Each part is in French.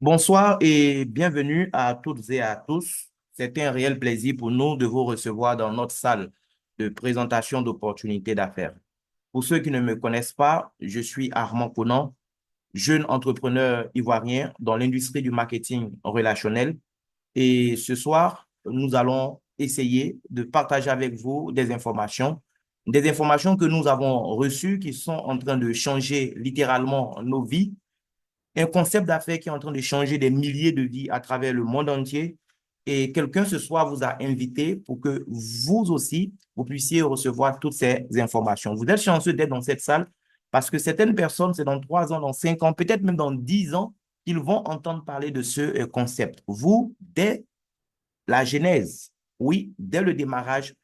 Bonsoir et bienvenue à toutes et à tous. C'est un réel plaisir pour nous de vous recevoir dans notre salle de présentation d'opportunités d'affaires. Pour ceux qui ne me connaissent pas, je suis Armand Conan, jeune entrepreneur ivoirien dans l'industrie du marketing relationnel. Et ce soir, nous allons essayer de partager avec vous des informations que nous avons reçues qui sont en train de changer littéralement nos vies, un concept d'affaires qui est en train de changer des milliers de vies à travers le monde entier. Et quelqu'un ce soir vous a invité pour que vous aussi, vous puissiez recevoir toutes ces informations. Vous êtes chanceux d'être dans cette salle parce que certaines personnes, c'est dans 3 ans, dans 5 ans, peut-être même dans 10 ans, qu'ils vont entendre parler de ce concept. Vous, dès la genèse, oui, dès le démarrage,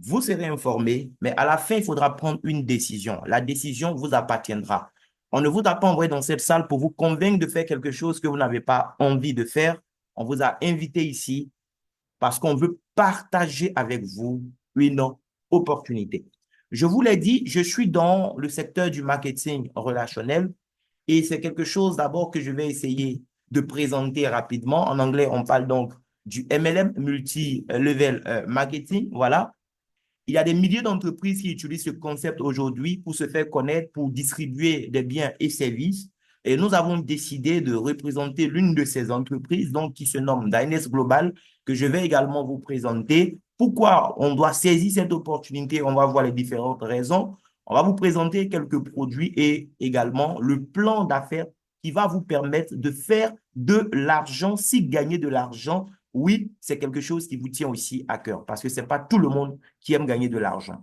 vous serez informé, mais à la fin, il faudra prendre une décision. La décision vous appartiendra. On ne vous a pas envoyé dans cette salle pour vous convaincre de faire quelque chose que vous n'avez pas envie de faire. On vous a invité ici parce qu'on veut partager avec vous une opportunité. Je vous l'ai dit, je suis dans le secteur du marketing relationnel et c'est quelque chose d'abord que je vais essayer de présenter rapidement. En anglais, on parle donc du MLM, Multi-Level Marketing. Voilà. Il y a des milliers d'entreprises qui utilisent ce concept aujourd'hui pour se faire connaître, pour distribuer des biens et services. Et nous avons décidé de représenter l'une de ces entreprises, donc qui se nomme Dyness Global, que je vais également vous présenter. Pourquoi on doit saisir cette opportunité? On va voir les différentes raisons. On va vous présenter quelques produits et également le plan d'affaires qui va vous permettre de faire de l'argent, si gagner de l'argent, oui, c'est quelque chose qui vous tient aussi à cœur parce que ce n'est pas tout le monde qui aime gagner de l'argent.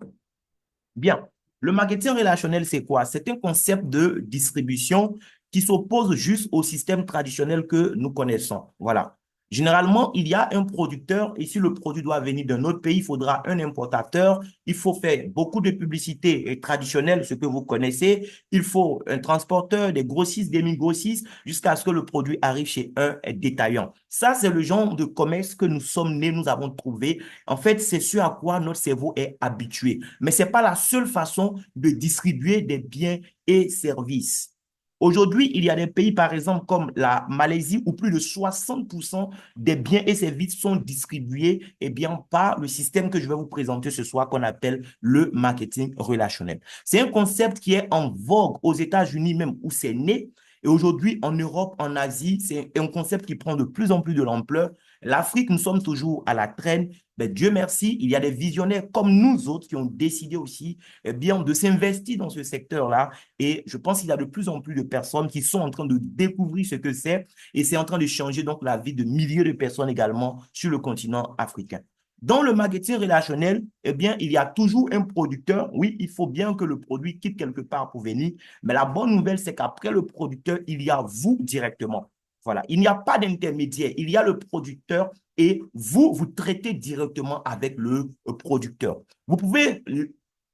Bien, le marketing relationnel, c'est quoi? C'est un concept de distribution qui s'oppose juste au système traditionnel que nous connaissons. Voilà. Généralement, il y a un producteur et si le produit doit venir d'un autre pays, il faudra un importateur. Il faut faire beaucoup de publicité traditionnelle, ce que vous connaissez. Il faut un transporteur, des grossistes, des mini-grossistes, jusqu'à ce que le produit arrive chez un détaillant. Ça, c'est le genre de commerce que nous sommes nés, nous avons trouvé. En fait, c'est ce à quoi notre cerveau est habitué. Mais ce n'est pas la seule façon de distribuer des biens et services. Aujourd'hui, il y a des pays, par exemple, comme la Malaisie, où plus de 60% des biens et services sont distribués eh bien, par le système que je vais vous présenter ce soir, qu'on appelle le marketing relationnel. C'est un concept qui est en vogue aux États-Unis même, où c'est né. Et aujourd'hui, en Europe, en Asie, c'est un concept qui prend de plus en plus de l'ampleur. L'Afrique, nous sommes toujours à la traîne. Mais Dieu merci, il y a des visionnaires comme nous autres qui ont décidé aussi eh bien, de s'investir dans ce secteur-là. Et je pense qu'il y a de plus en plus de personnes qui sont en train de découvrir ce que c'est. Et c'est en train de changer donc la vie de milliers de personnes également sur le continent africain. Dans le marketing relationnel, eh bien, il y a toujours un producteur. Oui, il faut bien que le produit quitte quelque part pour venir. Mais la bonne nouvelle, c'est qu'après le producteur, il y a vous directement. Voilà, il n'y a pas d'intermédiaire. Il y a le producteur et vous, vous traitez directement avec le producteur. Vous pouvez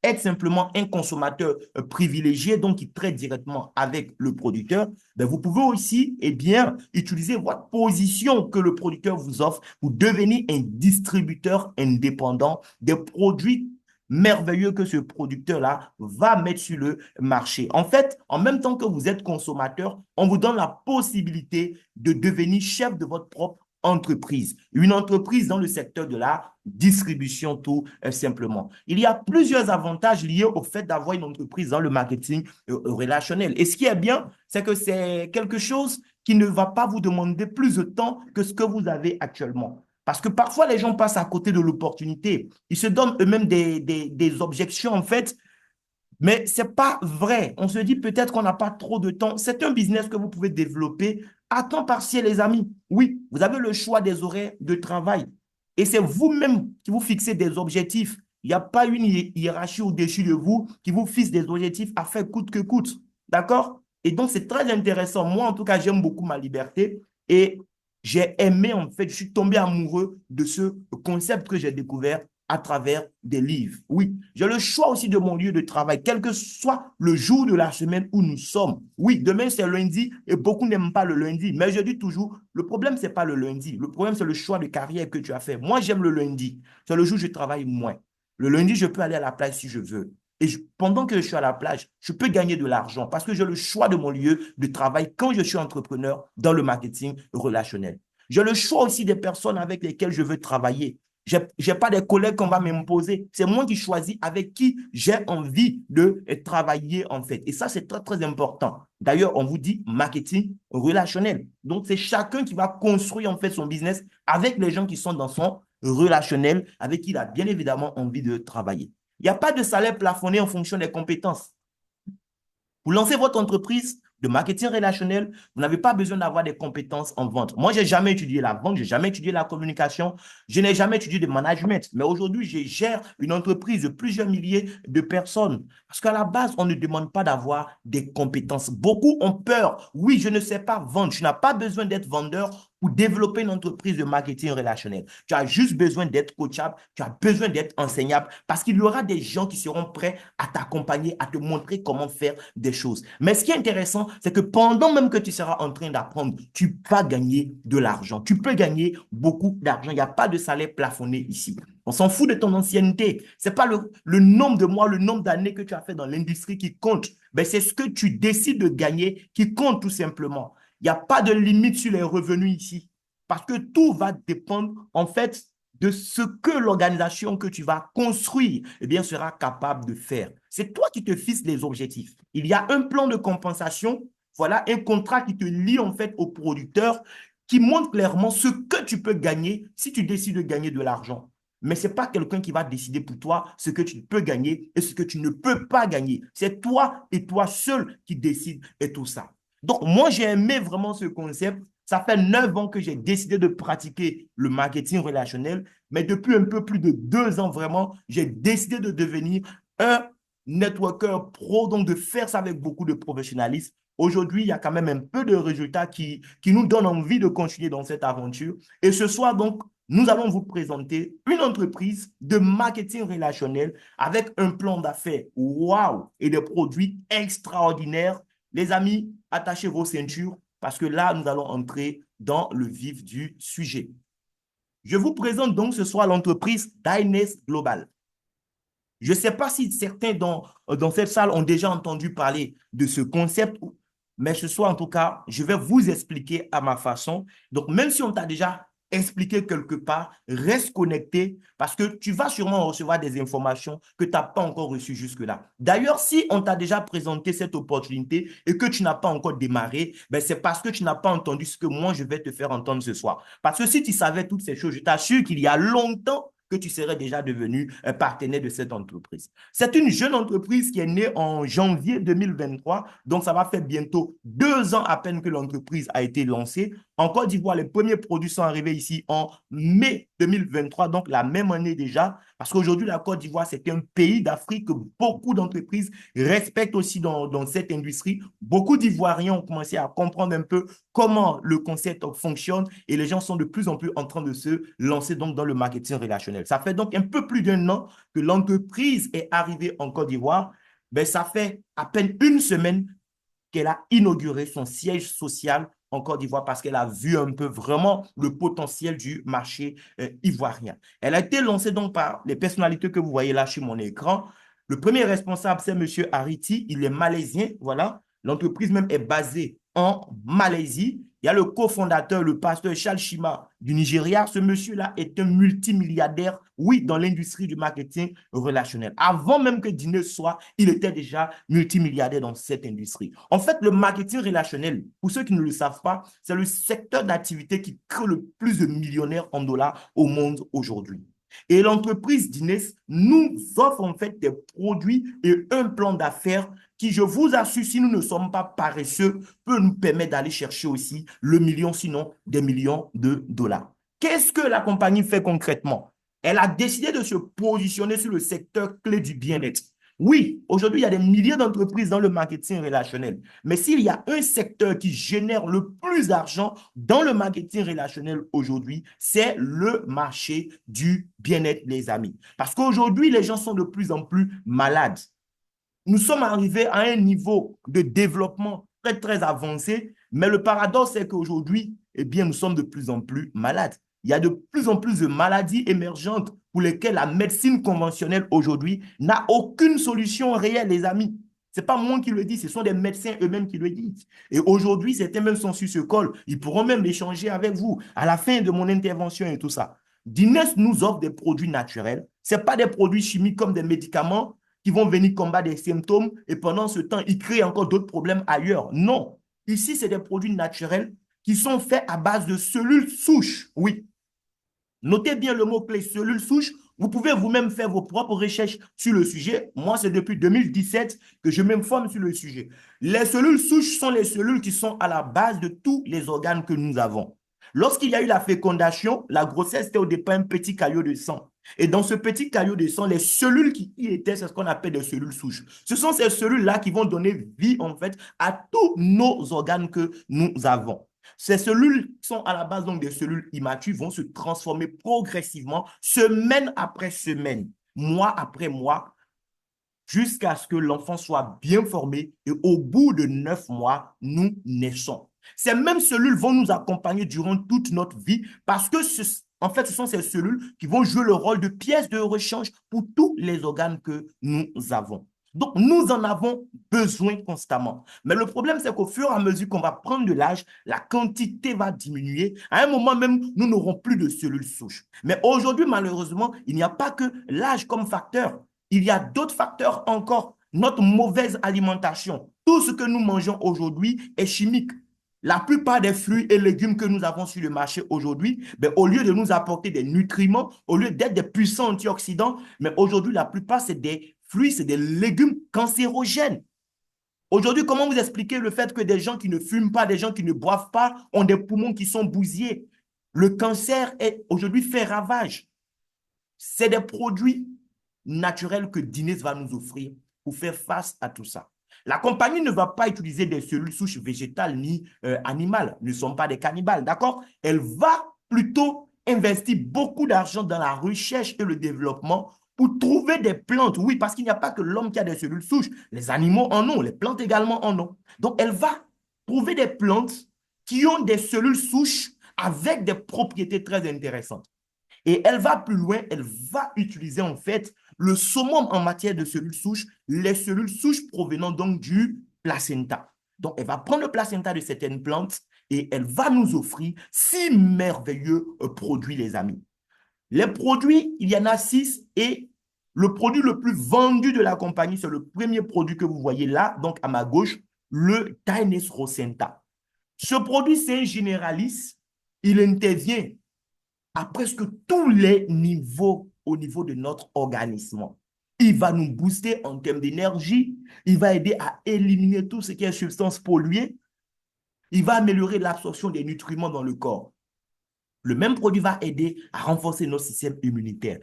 être simplement un consommateur privilégié, donc qui traite directement avec le producteur, mais vous pouvez aussi eh bien, utiliser votre position que le producteur vous offre pour devenir un distributeur indépendant des produits merveilleux que ce producteur-là va mettre sur le marché. En fait, en même temps que vous êtes consommateur, on vous donne la possibilité de devenir chef de votre propre entreprise. Une entreprise dans le secteur de la distribution tout simplement. Il y a plusieurs avantages liés au fait d'avoir une entreprise dans le marketing relationnel. Et ce qui est bien, c'est que c'est quelque chose qui ne va pas vous demander plus de temps que ce que vous avez actuellement. Parce que parfois, les gens passent à côté de l'opportunité. Ils se donnent eux-mêmes des objections, en fait, mais ce n'est pas vrai. On se dit peut-être qu'on n'a pas trop de temps. C'est un business que vous pouvez développer à temps partiel, les amis. Oui, vous avez le choix des horaires de travail. Et c'est vous-même qui vous fixez des objectifs. Il n'y a pas une hiérarchie au-dessus de vous qui vous fixe des objectifs à faire coûte que coûte. D'accord? Et donc, c'est très intéressant. Moi, en tout cas, j'aime beaucoup ma liberté. Et j'ai aimé, en fait, je suis tombé amoureux de ce concept que j'ai découvert à travers des livres. Oui, j'ai le choix aussi de mon lieu de travail, quel que soit le jour de la semaine où nous sommes. Oui, demain c'est lundi et beaucoup n'aiment pas le lundi, mais je dis toujours, le problème c'est pas le lundi, le problème c'est le choix de carrière que tu as fait. Moi j'aime le lundi, c'est le jour où je travaille moins. Le lundi, je peux aller à la plage si je veux. Et pendant que je suis à la plage, je peux gagner de l'argent parce que j'ai le choix de mon lieu de travail quand je suis entrepreneur dans le marketing relationnel. J'ai le choix aussi des personnes avec lesquelles je veux travailler. Je n'ai pas des collègues qu'on va m'imposer. C'est moi qui choisis avec qui j'ai envie de travailler en fait. Et ça, c'est très, très important. D'ailleurs, on vous dit marketing relationnel. Donc, c'est chacun qui va construire en fait son business avec les gens qui sont dans son relationnel, avec qui il a bien évidemment envie de travailler. Il n'y a pas de salaire plafonné en fonction des compétences. Pour lancer votre entreprise de marketing relationnel, vous n'avez pas besoin d'avoir des compétences en vente. Moi, je n'ai jamais étudié la vente, je n'ai jamais étudié la communication, je n'ai jamais étudié de management. Mais aujourd'hui, je gère une entreprise de plusieurs milliers de personnes. Parce qu'à la base, on ne demande pas d'avoir des compétences. Beaucoup ont peur. Oui, je ne sais pas vendre. Tu n'as pas besoin d'être vendeur pour développer une entreprise de marketing relationnel. Tu as juste besoin d'être coachable, tu as besoin d'être enseignable parce qu'il y aura des gens qui seront prêts à t'accompagner, à te montrer comment faire des choses. Mais ce qui est intéressant, c'est que pendant même que tu seras en train d'apprendre, tu vas gagner de l'argent. Tu peux gagner beaucoup d'argent. Il n'y a pas de salaire plafonné ici. On s'en fout de ton ancienneté. Ce n'est pas le nombre de mois, le nombre d'années que tu as fait dans l'industrie qui compte. Mais c'est ce que tu décides de gagner qui compte tout simplement. Il n'y a pas de limite sur les revenus ici. Parce que tout va dépendre, en fait, de ce que l'organisation que tu vas construire, eh bien, sera capable de faire. C'est toi qui te fixes les objectifs. Il y a un plan de compensation, voilà, un contrat qui te lie, en fait, au producteur, qui montre clairement ce que tu peux gagner si tu décides de gagner de l'argent. Mais ce n'est pas quelqu'un qui va décider pour toi ce que tu peux gagner et ce que tu ne peux pas gagner. C'est toi et toi seul qui décides et tout ça. Donc, moi, j'ai aimé vraiment ce concept. Ça fait 9 ans que j'ai décidé de pratiquer le marketing relationnel, mais depuis un peu plus de 2 ans, vraiment, j'ai décidé de devenir un networker pro, donc de faire ça avec beaucoup de professionnalisme. Aujourd'hui, il y a quand même un peu de résultats qui nous donnent envie de continuer dans cette aventure. Et ce soir, donc, nous allons vous présenter une entreprise de marketing relationnel avec un plan d'affaires wow et des produits extraordinaires. Les amis, attachez vos ceintures parce que là, nous allons entrer dans le vif du sujet. Je vous présente donc ce soir l'entreprise Dyness Global. Je ne sais pas si certains dans cette salle ont déjà entendu parler de ce concept, mais ce soir, en tout cas, je vais vous expliquer à ma façon. Donc, même si on t'a déjà expliqué quelque part, reste connecté parce que tu vas sûrement recevoir des informations que tu n'as pas encore reçues jusque-là. D'ailleurs, si on t'a déjà présenté cette opportunité et que tu n'as pas encore démarré, ben c'est parce que tu n'as pas entendu ce que moi, je vais te faire entendre ce soir. Parce que si tu savais toutes ces choses, je t'assure qu'il y a longtemps, que tu serais déjà devenu un partenaire de cette entreprise. C'est une jeune entreprise qui est née en janvier 2023, donc ça va faire bientôt 2 ans à peine que l'entreprise a été lancée. En Côte d'Ivoire, les premiers produits sont arrivés ici en mai 2023, donc la même année déjà, parce qu'aujourd'hui, la Côte d'Ivoire, c'est un pays d'Afrique que beaucoup d'entreprises respectent aussi dans cette industrie. Beaucoup d'Ivoiriens ont commencé à comprendre un peu comment le concept fonctionne et les gens sont de plus en plus en train de se lancer donc dans le marketing relationnel. Ça fait donc un peu plus d'1 an que l'entreprise est arrivée en Côte d'Ivoire. Ben, ça fait à peine une semaine qu'elle a inauguré son siège social en Côte d'Ivoire parce qu'elle a vu un peu vraiment le potentiel du marché ivoirien. Elle a été lancée donc par les personnalités que vous voyez là sur mon écran. Le premier responsable, c'est M. Hariti, il est malaisien, voilà. L'entreprise même est basée en Malaisie. Il y a le cofondateur, le pasteur Charles Shima du Nigeria. Ce monsieur-là est un multimilliardaire, oui, dans l'industrie du marketing relationnel. Avant même que Dine soit, il était déjà multimilliardaire dans cette industrie. En fait, le marketing relationnel, pour ceux qui ne le savent pas, c'est le secteur d'activité qui crée le plus de millionnaires en dollars au monde aujourd'hui. Et l'entreprise Dines nous offre en fait des produits et un plan d'affaires qui, je vous assure, si nous ne sommes pas paresseux, peut nous permettre d'aller chercher aussi le million, sinon des millions de dollars. Qu'est-ce que la compagnie fait concrètement? Elle a décidé de se positionner sur le secteur clé du bien-être. Oui, aujourd'hui, il y a des milliers d'entreprises dans le marketing relationnel. Mais s'il y a un secteur qui génère le plus d'argent dans le marketing relationnel aujourd'hui, c'est le marché du bien-être, les amis. Parce qu'aujourd'hui, les gens sont de plus en plus malades. Nous sommes arrivés à un niveau de développement très, très avancé, mais le paradoxe, c'est qu'aujourd'hui, eh bien, nous sommes de plus en plus malades. Il y a de plus en plus de maladies émergentes pour lesquelles la médecine conventionnelle aujourd'hui n'a aucune solution réelle, les amis. Ce n'est pas moi qui le dis, ce sont des médecins eux-mêmes qui le disent. Et aujourd'hui, certains même sont sur ce col. Ils pourront même échanger avec vous à la fin de mon intervention et tout ça. Dines nous offre des produits naturels. Ce n'est pas des produits chimiques comme des médicaments qui vont venir combattre des symptômes et pendant ce temps, ils créent encore d'autres problèmes ailleurs. Non. Ici, c'est des produits naturels qui sont faits à base de cellules souches. Oui. Notez bien le mot-clé cellules souches. Vous pouvez vous-même faire vos propres recherches sur le sujet. Moi, c'est depuis 2017 que je m'informe sur le sujet. Les cellules souches sont les cellules qui sont à la base de tous les organes que nous avons. Lorsqu'il y a eu la fécondation, la grossesse était au départ un petit caillot de sang. Et dans ce petit caillot de sang, les cellules qui y étaient, c'est ce qu'on appelle des cellules souches. Ce sont ces cellules-là qui vont donner vie, en fait, à tous nos organes que nous avons. Ces cellules qui sont à la base donc des cellules immatures vont se transformer progressivement, semaine après semaine, mois après mois, jusqu'à ce que l'enfant soit bien formé et au bout de 9 mois, nous naissons. Ces mêmes cellules vont nous accompagner durant toute notre vie parce que en fait, ce sont ces cellules qui vont jouer le rôle de pièces de rechange pour tous les organes que nous avons. Donc, nous en avons besoin constamment. Mais le problème, c'est qu'au fur et à mesure qu'on va prendre de l'âge, la quantité va diminuer. À un moment même, nous n'aurons plus de cellules souches. Mais aujourd'hui, malheureusement, il n'y a pas que l'âge comme facteur. Il y a d'autres facteurs encore. Notre mauvaise alimentation. Tout ce que nous mangeons aujourd'hui est chimique. La plupart des fruits et légumes que nous avons sur le marché aujourd'hui, ben, au lieu de nous apporter des nutriments, au lieu d'être des puissants antioxydants, mais aujourd'hui, la plupart, c'est des fruits, c'est des légumes cancérogènes. Aujourd'hui, comment vous expliquer le fait que des gens qui ne fument pas, des gens qui ne boivent pas, ont des poumons qui sont bousillés? Le cancer est aujourd'hui fait ravage. C'est des produits naturels que Dines va nous offrir pour faire face à tout ça. La compagnie ne va pas utiliser des cellules souches végétales ni animales, ne sont pas des cannibales, d'accord? Elle va plutôt investir beaucoup d'argent dans la recherche et le développement pour trouver des plantes. Oui, parce qu'il n'y a pas que l'homme qui a des cellules souches, les animaux en ont, les plantes également en ont. Donc, elle va trouver des plantes qui ont des cellules souches avec des propriétés très intéressantes. Et elle va plus loin, elle va utiliser en fait le summum en matière de cellules souches, les cellules souches provenant donc du placenta. Donc, elle va prendre le placenta de certaines plantes et elle va nous offrir 6 merveilleux produits, les amis. Les produits, il y en a 6 et le produit le plus vendu de la compagnie, c'est le premier produit que vous voyez là, donc à ma gauche, le Dines Rosenta. Ce produit, c'est un généraliste. Il intervient à presque tous les niveaux au niveau de notre organisme. Il va nous booster en termes d'énergie, il va aider à éliminer tout ce qui est substances polluées, il va améliorer l'absorption des nutriments dans le corps. Le même produit va aider à renforcer notre système immunitaire,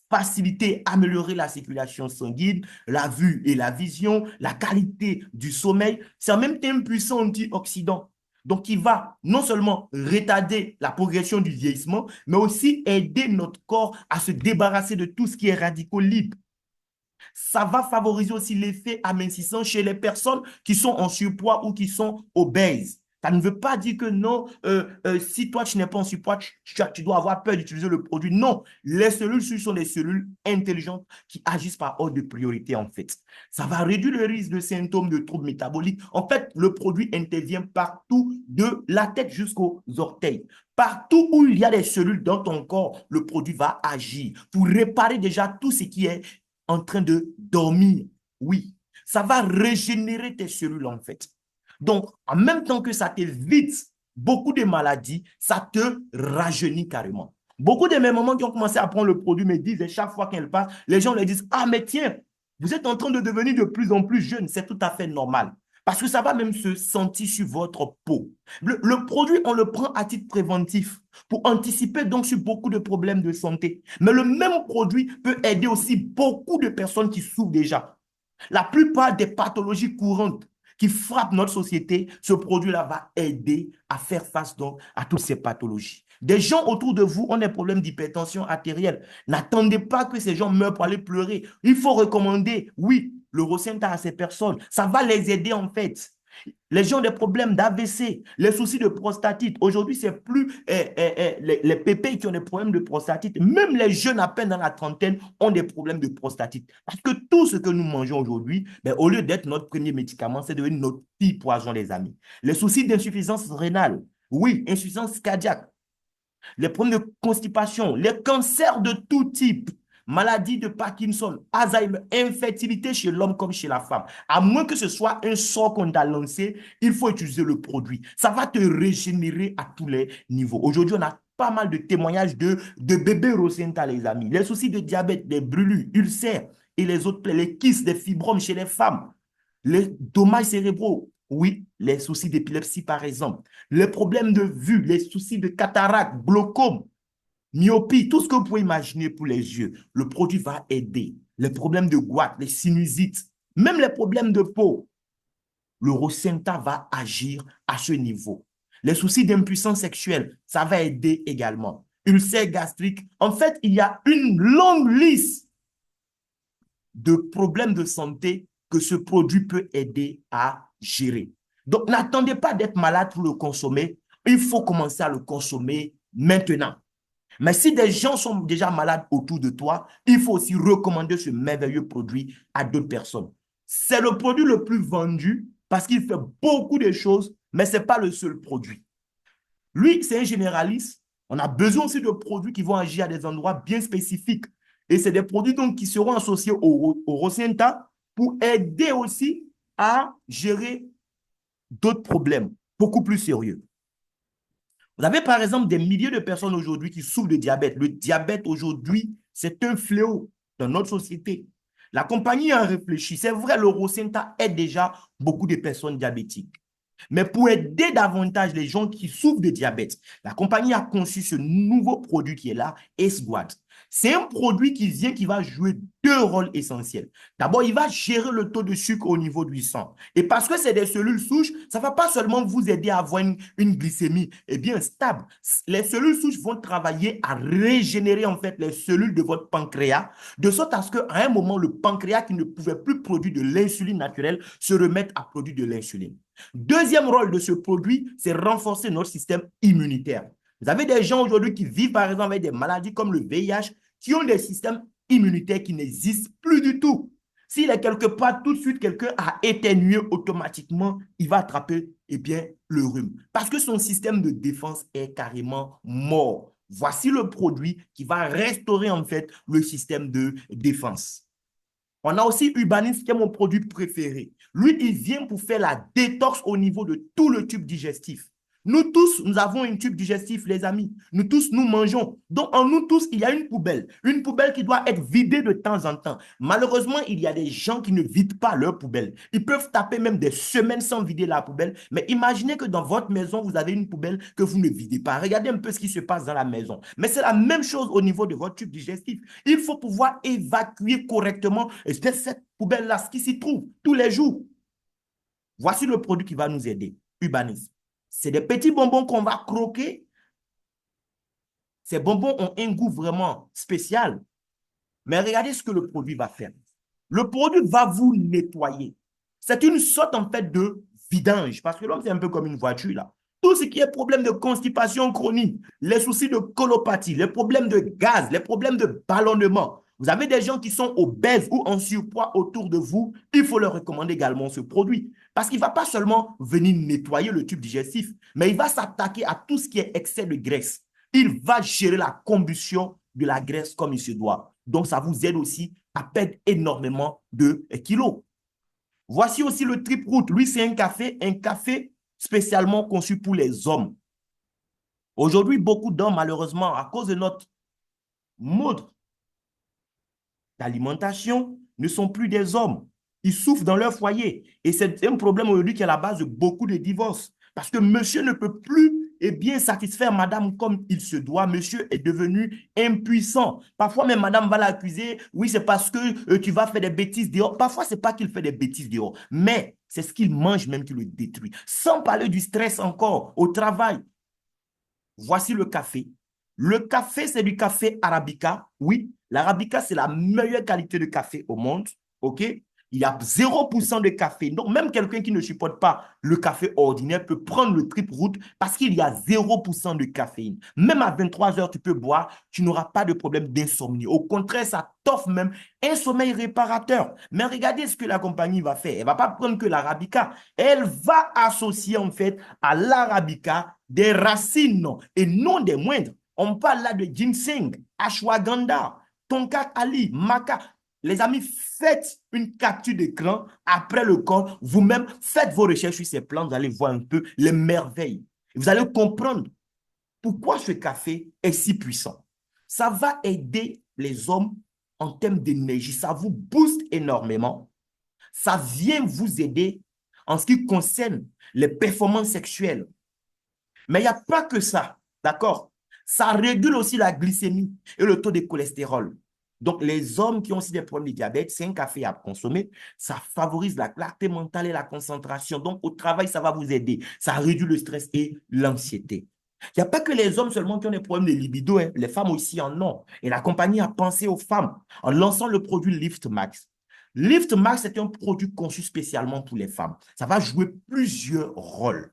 faciliter, améliorer la circulation sanguine, la vue et la vision, la qualité du sommeil. C'est en même temps un puissant antioxydant. Donc, il va non seulement retarder la progression du vieillissement, mais aussi aider notre corps à se débarrasser de tout ce qui est radicaux libres. Ça va favoriser aussi l'effet amincissant chez les personnes qui sont en surpoids ou qui sont obèses. Ça ne veut pas dire que non, si toi tu n'es pas en surpoids, tu dois avoir peur d'utiliser le produit. Non, les cellules sont des cellules intelligentes qui agissent par ordre de priorité en fait. Ça va réduire le risque de symptômes de troubles métaboliques. En fait, le produit intervient partout de la tête jusqu'aux orteils. Partout où il y a des cellules dans ton corps, le produit va agir pour réparer déjà tout ce qui est en train de dormir. Oui, ça va régénérer tes cellules en fait. Donc, en même temps que ça t'évite beaucoup de maladies, ça te rajeunit carrément. Beaucoup de mes mamans qui ont commencé à prendre le produit me disent, et chaque fois qu'elles passent, les gens leur disent, ah mais tiens, vous êtes en train de devenir de plus en plus jeune. C'est tout à fait normal. Parce que ça va même se sentir sur votre peau. Le produit, on le prend à titre préventif pour anticiper donc sur beaucoup de problèmes de santé. Mais le même produit peut aider aussi beaucoup de personnes qui souffrent déjà. La plupart des pathologies courantes qui frappent notre société, ce produit-là va aider à faire face donc à toutes ces pathologies. Des gens autour de vous ont des problèmes d'hypertension artérielle. N'attendez pas que ces gens meurent pour aller pleurer. Il faut recommander, oui, le Rosenta à ces personnes. Ça va les aider en fait. Les gens ont des problèmes d'AVC, les soucis de prostatite. Aujourd'hui, c'est plus les pépés qui ont des problèmes de prostatite. Même les jeunes à peine dans la trentaine ont des problèmes de prostatite. Parce que tout ce que nous mangeons aujourd'hui, ben, au lieu d'être notre premier médicament, c'est devenu notre pire poison, les amis. Les soucis d'insuffisance rénale, oui, insuffisance cardiaque, les problèmes de constipation, les cancers de tout type, maladie de Parkinson, Alzheimer, infertilité chez l'homme comme chez la femme. À moins que ce soit un sort qu'on t'a lancé, il faut utiliser le produit. Ça va te régénérer à tous les niveaux. Aujourd'hui, on a pas mal de témoignages de bébés Rosenthal, les amis. Les soucis de diabète, des brûlures, ulcères et les autres, les kystes, des fibromes chez les femmes, les dommages cérébraux, oui, les soucis d'épilepsie par exemple, les problèmes de vue, les soucis de cataracte, glaucome, myopie, tout ce que vous pouvez imaginer pour les yeux, le produit va aider. Les problèmes de goître, les sinusites, même les problèmes de peau, le Rosenta va agir à ce niveau. Les soucis d'impuissance sexuelle, ça va aider également. Ulcère gastrique, en fait, il y a une longue liste de problèmes de santé que ce produit peut aider à gérer. Donc, n'attendez pas d'être malade pour le consommer. Il faut commencer à le consommer maintenant. Mais si des gens sont déjà malades autour de toi, il faut aussi recommander ce merveilleux produit à d'autres personnes. C'est le produit le plus vendu parce qu'il fait beaucoup de choses, mais ce n'est pas le seul produit. Lui, c'est un généraliste. On a besoin aussi de produits qui vont agir à des endroits bien spécifiques. Et c'est des produits donc qui seront associés au Rosenta pour aider aussi à gérer d'autres problèmes beaucoup plus sérieux. Vous avez par exemple des milliers de personnes aujourd'hui qui souffrent de diabète. Le diabète aujourd'hui, c'est un fléau dans notre société. La compagnie a réfléchi. C'est vrai, le Rosenta aide déjà beaucoup de personnes diabétiques. Mais pour aider davantage les gens qui souffrent de diabète, la compagnie a conçu ce nouveau produit qui est là, Ace-Guard. C'est un produit qui va jouer deux rôles essentiels. D'abord, il va gérer le taux de sucre au niveau du sang. Et parce que c'est des cellules souches, ça ne va pas seulement vous aider à avoir une glycémie bien stable. Les cellules souches vont travailler à régénérer en fait les cellules de votre pancréas, de sorte à ce qu'à un moment, le pancréas qui ne pouvait plus produire de l'insuline naturelle se remette à produire de l'insuline. Deuxième rôle de ce produit, c'est renforcer notre système immunitaire. Vous avez des gens aujourd'hui qui vivent par exemple avec des maladies comme le VIH, qui ont des systèmes immunitaires qui n'existent plus du tout. S'il est quelque part, tout de suite, quelqu'un a éternué automatiquement, il va attraper le rhume. Parce que son système de défense est carrément mort. Voici le produit qui va restaurer en fait le système de défense. On a aussi Urbanis qui est mon produit préféré. Lui, il vient pour faire la détox au niveau de tout le tube digestif. Nous tous, nous avons un tube digestif, les amis. Nous tous, nous mangeons. Donc, en nous tous, il y a une poubelle. Une poubelle qui doit être vidée de temps en temps. Malheureusement, il y a des gens qui ne vident pas leur poubelle. Ils peuvent taper même des semaines sans vider la poubelle. Mais imaginez que dans votre maison, vous avez une poubelle que vous ne videz pas. Regardez un peu ce qui se passe dans la maison. Mais c'est la même chose au niveau de votre tube digestif. Il faut pouvoir évacuer correctement cette poubelle-là, ce qui s'y trouve tous les jours. Voici le produit qui va nous aider. Urbanis. C'est des petits bonbons qu'on va croquer. Ces bonbons ont un goût vraiment spécial. Mais regardez ce que le produit va faire. Le produit va vous nettoyer. C'est une sorte en fait de vidange. Parce que l'homme, c'est un peu comme une voiture là. Tout ce qui est problème de constipation chronique, les soucis de colopathie, les problèmes de gaz, les problèmes de ballonnement. Vous avez des gens qui sont obèses ou en surpoids autour de vous, il faut leur recommander également ce produit. Parce qu'il ne va pas seulement venir nettoyer le tube digestif, mais il va s'attaquer à tout ce qui est excès de graisse. Il va gérer la combustion de la graisse comme il se doit. Donc, ça vous aide aussi à perdre énormément de kilos. Voici aussi le Trip Root. Lui, c'est un café spécialement conçu pour les hommes. Aujourd'hui, beaucoup d'hommes, malheureusement, à cause de notre mode d'alimentation, ne sont plus des hommes. Ils souffrent dans leur foyer. Et c'est un problème aujourd'hui qui est à la base de beaucoup de divorces. Parce que monsieur ne peut plus satisfaire madame comme il se doit. Monsieur est devenu impuissant. Parfois même madame va l'accuser. Oui, c'est parce que tu vas faire des bêtises dehors. Parfois, c'est pas qu'il fait des bêtises dehors. Mais c'est ce qu'il mange même qui le détruit. Sans parler du stress encore au travail. Voici le café. Le café, c'est du café Arabica. Oui, l'Arabica, c'est la meilleure qualité de café au monde. OK? Il Il y a 0% de café. Donc, même quelqu'un qui ne supporte pas le café ordinaire peut prendre le trip route parce qu'il y a 0% de caféine. Même à 23 heures, tu peux boire, tu n'auras pas de problème d'insomnie. Au contraire, ça t'offre même un sommeil réparateur. Mais regardez ce que la compagnie va faire. Elle ne va pas prendre que l'arabica. Elle va associer en fait à l'arabica des racines et non des moindres. On parle là de ginseng, ashwagandha, tonka ali, maca. Les amis, faites une capture d'écran après le call. Vous-même, faites vos recherches sur ces plantes. Vous allez voir un peu les merveilles. Vous allez comprendre pourquoi ce café est si puissant. Ça va aider les hommes en termes d'énergie. Ça vous booste énormément. Ça vient vous aider en ce qui concerne les performances sexuelles. Mais il n'y a pas que ça, d'accord? Ça régule aussi la glycémie et le taux de cholestérol. Donc, les hommes qui ont aussi des problèmes de diabète, c'est un café à consommer. Ça favorise la clarté mentale et la concentration. Donc, au travail, ça va vous aider. Ça réduit le stress et l'anxiété. Il n'y a pas que les hommes seulement qui ont des problèmes de libido, hein. Les femmes aussi en ont. Et la compagnie a pensé aux femmes en lançant le produit Lift Max. Lift Max est un produit conçu spécialement pour les femmes. Ça va jouer plusieurs rôles.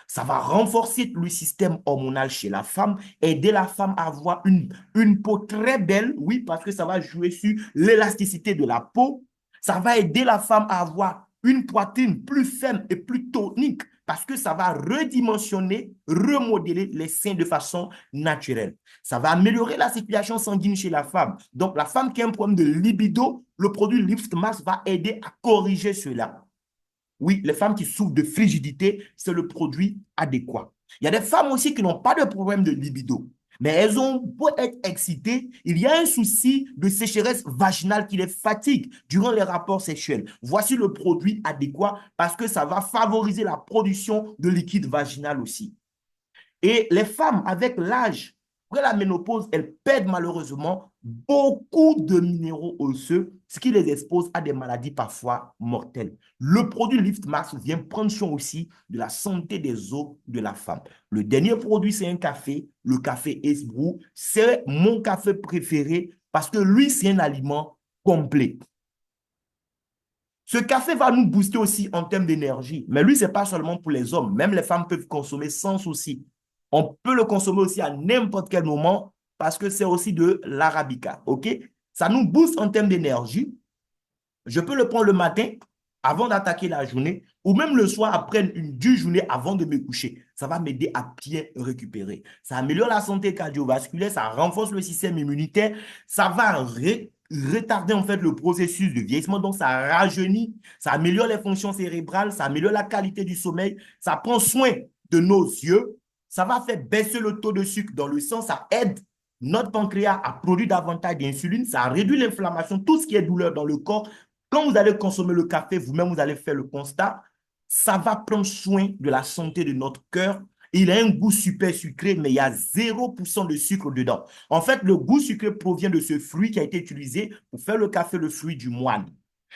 Ça va renforcer le système hormonal chez la femme, aider la femme à avoir une peau très belle, oui, parce que ça va jouer sur l'élasticité de la peau. Ça va aider la femme à avoir une poitrine plus ferme et plus tonique, parce que ça va redimensionner, remodeler les seins de façon naturelle. Ça va améliorer la circulation sanguine chez la femme. Donc, la femme qui a un problème de libido, le produit Lift Max va aider à corriger cela. Oui, les femmes qui souffrent de frigidité, c'est le produit adéquat. Il y a des femmes aussi qui n'ont pas de problème de libido, mais elles ont beau être excitées, il y a un souci de sécheresse vaginale qui les fatigue durant les rapports sexuels. Voici le produit adéquat parce que ça va favoriser la production de liquide vaginal aussi. Et les femmes, avec l'âge, après la ménopause, elles perdent malheureusement beaucoup de minéraux osseux, ce qui les expose à des maladies parfois mortelles. Le produit Lift Max vient prendre soin aussi de la santé des os de la femme. Le dernier produit, c'est un café, le café Ace Brew. C'est mon café préféré parce que lui, c'est un aliment complet. Ce café va nous booster aussi en termes d'énergie. Mais lui, ce n'est pas seulement pour les hommes. Même les femmes peuvent consommer sans souci. On peut le consommer aussi à n'importe quel moment parce que c'est aussi de l'arabica. OK? Ça nous booste en termes d'énergie. Je peux le prendre le matin avant d'attaquer la journée ou même le soir après une dure journée avant de me coucher. Ça va m'aider à bien récupérer. Ça améliore la santé cardiovasculaire, ça renforce le système immunitaire, ça va retarder en fait le processus de vieillissement, donc ça rajeunit, ça améliore les fonctions cérébrales, ça améliore la qualité du sommeil, ça prend soin de nos yeux, ça va faire baisser le taux de sucre dans le sang, ça aide notre pancréas à produire davantage d'insuline, ça réduit l'inflammation, tout ce qui est douleur dans le corps. Quand vous allez consommer le café, vous-même, vous allez faire le constat, ça va prendre soin de la santé de notre cœur. Il a un goût super sucré, mais il y a 0% de sucre dedans. En fait, le goût sucré provient de ce fruit qui a été utilisé pour faire le café, le fruit du moine.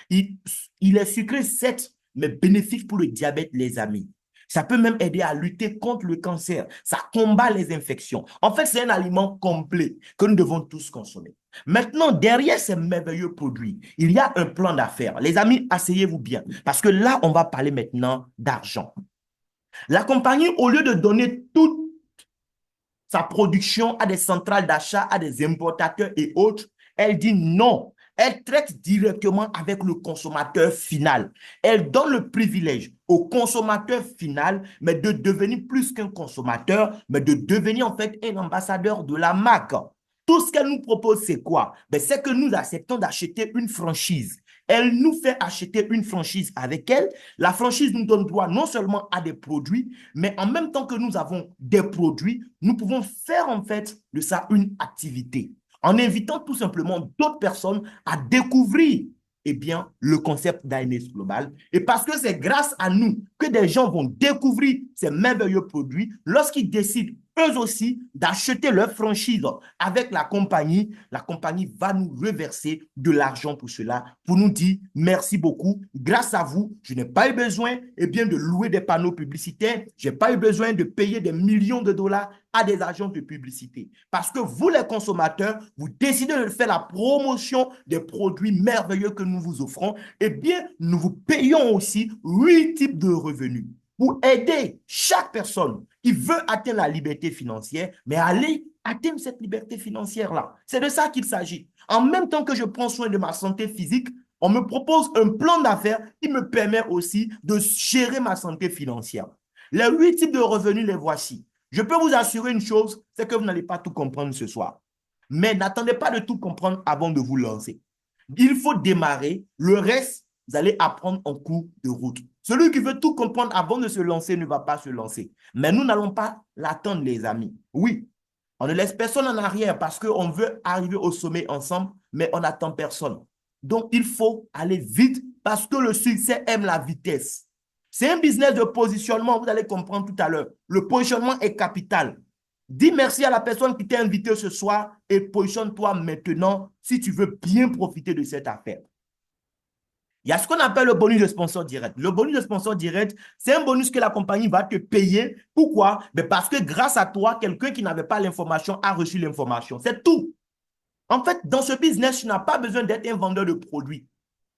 Il est sucré, certes, mais bénéfique pour le diabète, les amis. Ça peut même aider à lutter contre le cancer. Ça combat les infections. En fait, c'est un aliment complet que nous devons tous consommer. Maintenant, derrière ces merveilleux produits, il y a un plan d'affaires. Les amis, asseyez-vous bien, parce que là, on va parler maintenant d'argent. La compagnie, au lieu de donner toute sa production à des centrales d'achat, à des importateurs et autres, elle dit non. Elle traite directement avec le consommateur final. Elle donne le privilège au consommateur final, mais de devenir plus qu'un consommateur, mais de devenir en fait un ambassadeur de la marque. Tout ce qu'elle nous propose, c'est quoi? C'est que nous acceptons d'acheter une franchise. Elle nous fait acheter une franchise avec elle. La franchise nous donne droit non seulement à des produits, mais en même temps que nous avons des produits, nous pouvons faire en fait de ça une activité en invitant tout simplement d'autres personnes à découvrir le concept d'ANS Global. Et parce que c'est grâce à nous que des gens vont découvrir ces merveilleux produits, lorsqu'ils décident eux aussi d'acheter leur franchise avec la compagnie va nous reverser de l'argent pour cela, pour nous dire merci beaucoup. Grâce à vous, je n'ai pas eu besoin de louer des panneaux publicitaires. Je n'ai pas eu besoin de payer des millions de dollars à des agences de publicité. Parce que vous, les consommateurs, vous décidez de faire la promotion des produits merveilleux que nous vous offrons. Nous vous payons aussi 8 types de revenus pour aider chaque personne qui veut atteindre la liberté financière, mais aller atteindre cette liberté financière-là. C'est de ça qu'il s'agit. En même temps que je prends soin de ma santé physique, on me propose un plan d'affaires qui me permet aussi de gérer ma santé financière. Les 8 types de revenus, les voici. Je peux vous assurer une chose, c'est que vous n'allez pas tout comprendre ce soir. Mais n'attendez pas de tout comprendre avant de vous lancer. Il faut démarrer. Le reste, vous allez apprendre en cours de route. Celui qui veut tout comprendre avant de se lancer ne va pas se lancer. Mais nous n'allons pas l'attendre, les amis. Oui, on ne laisse personne en arrière parce qu'on veut arriver au sommet ensemble, mais on n'attend personne. Donc, il faut aller vite parce que le succès aime la vitesse. C'est un business de positionnement, vous allez comprendre tout à l'heure. Le positionnement est capital. Dis merci à la personne qui t'a invité ce soir et positionne-toi maintenant si tu veux bien profiter de cette affaire. Il y a ce qu'on appelle le bonus de sponsor direct. Le bonus de sponsor direct, c'est un bonus que la compagnie va te payer. Pourquoi? Parce que grâce à toi, quelqu'un qui n'avait pas l'information a reçu l'information. C'est tout. En fait, dans ce business, tu n'as pas besoin d'être un vendeur de produits.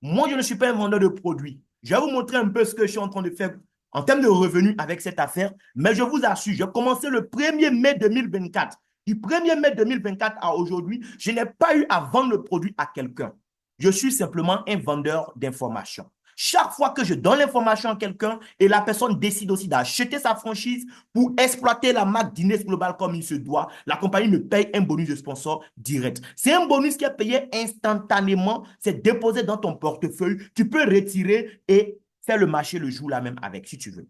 Moi, je ne suis pas un vendeur de produits. Je vais vous montrer un peu ce que je suis en train de faire en termes de revenus avec cette affaire. Mais je vous assure, j'ai commencé le 1er mai 2024. Du 1er mai 2024 à aujourd'hui, je n'ai pas eu à vendre le produit à quelqu'un. Je suis simplement un vendeur d'informations. Chaque fois que je donne l'information à quelqu'un et la personne décide aussi d'acheter sa franchise pour exploiter la marque d'Ines Global comme il se doit, la compagnie me paye un bonus de sponsor direct. C'est un bonus qui est payé instantanément, c'est déposé dans ton portefeuille, tu peux retirer et faire le marché le jour là même avec si tu veux.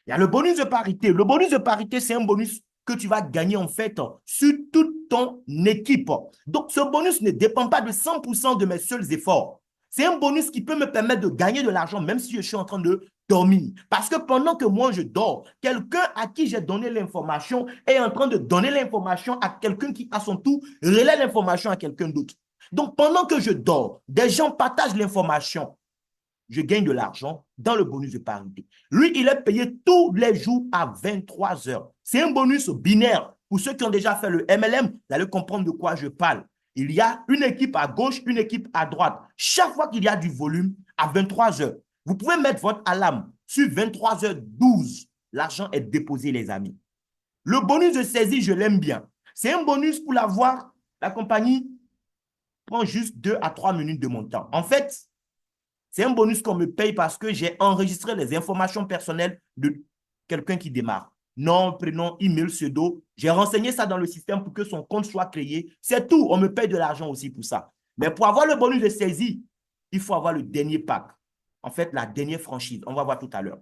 Il y a le bonus de parité. Le bonus de parité, c'est un bonus que tu vas gagner en fait sur toute ton équipe. Donc, ce bonus ne dépend pas de 100% de mes seuls efforts. C'est un bonus qui peut me permettre de gagner de l'argent même si je suis en train de dormir. Parce que pendant que moi je dors, quelqu'un à qui j'ai donné l'information est en train de donner l'information à quelqu'un qui, à son tour, relaie l'information à quelqu'un d'autre. Donc, pendant que je dors, des gens partagent l'information. Je gagne de l'argent dans le bonus de parité. Lui, il est payé tous les jours à 23 heures. C'est un bonus binaire. Pour ceux qui ont déjà fait le MLM, vous allez comprendre de quoi je parle. Il y a une équipe à gauche, une équipe à droite. Chaque fois qu'il y a du volume, à 23 heures, vous pouvez mettre votre alarme sur 23h12. L'argent est déposé, les amis. Le bonus de saisie, je l'aime bien. C'est un bonus pour l'avoir. La compagnie prend juste 2 à 3 minutes de mon temps. En fait, c'est un bonus qu'on me paye parce que j'ai enregistré les informations personnelles de quelqu'un qui démarre. Nom, prénom, email, pseudo. J'ai renseigné ça dans le système pour que son compte soit créé. C'est tout. On me paye de l'argent aussi pour ça. Mais pour avoir le bonus de saisie, il faut avoir le dernier pack. En fait, la dernière franchise. On va voir tout à l'heure.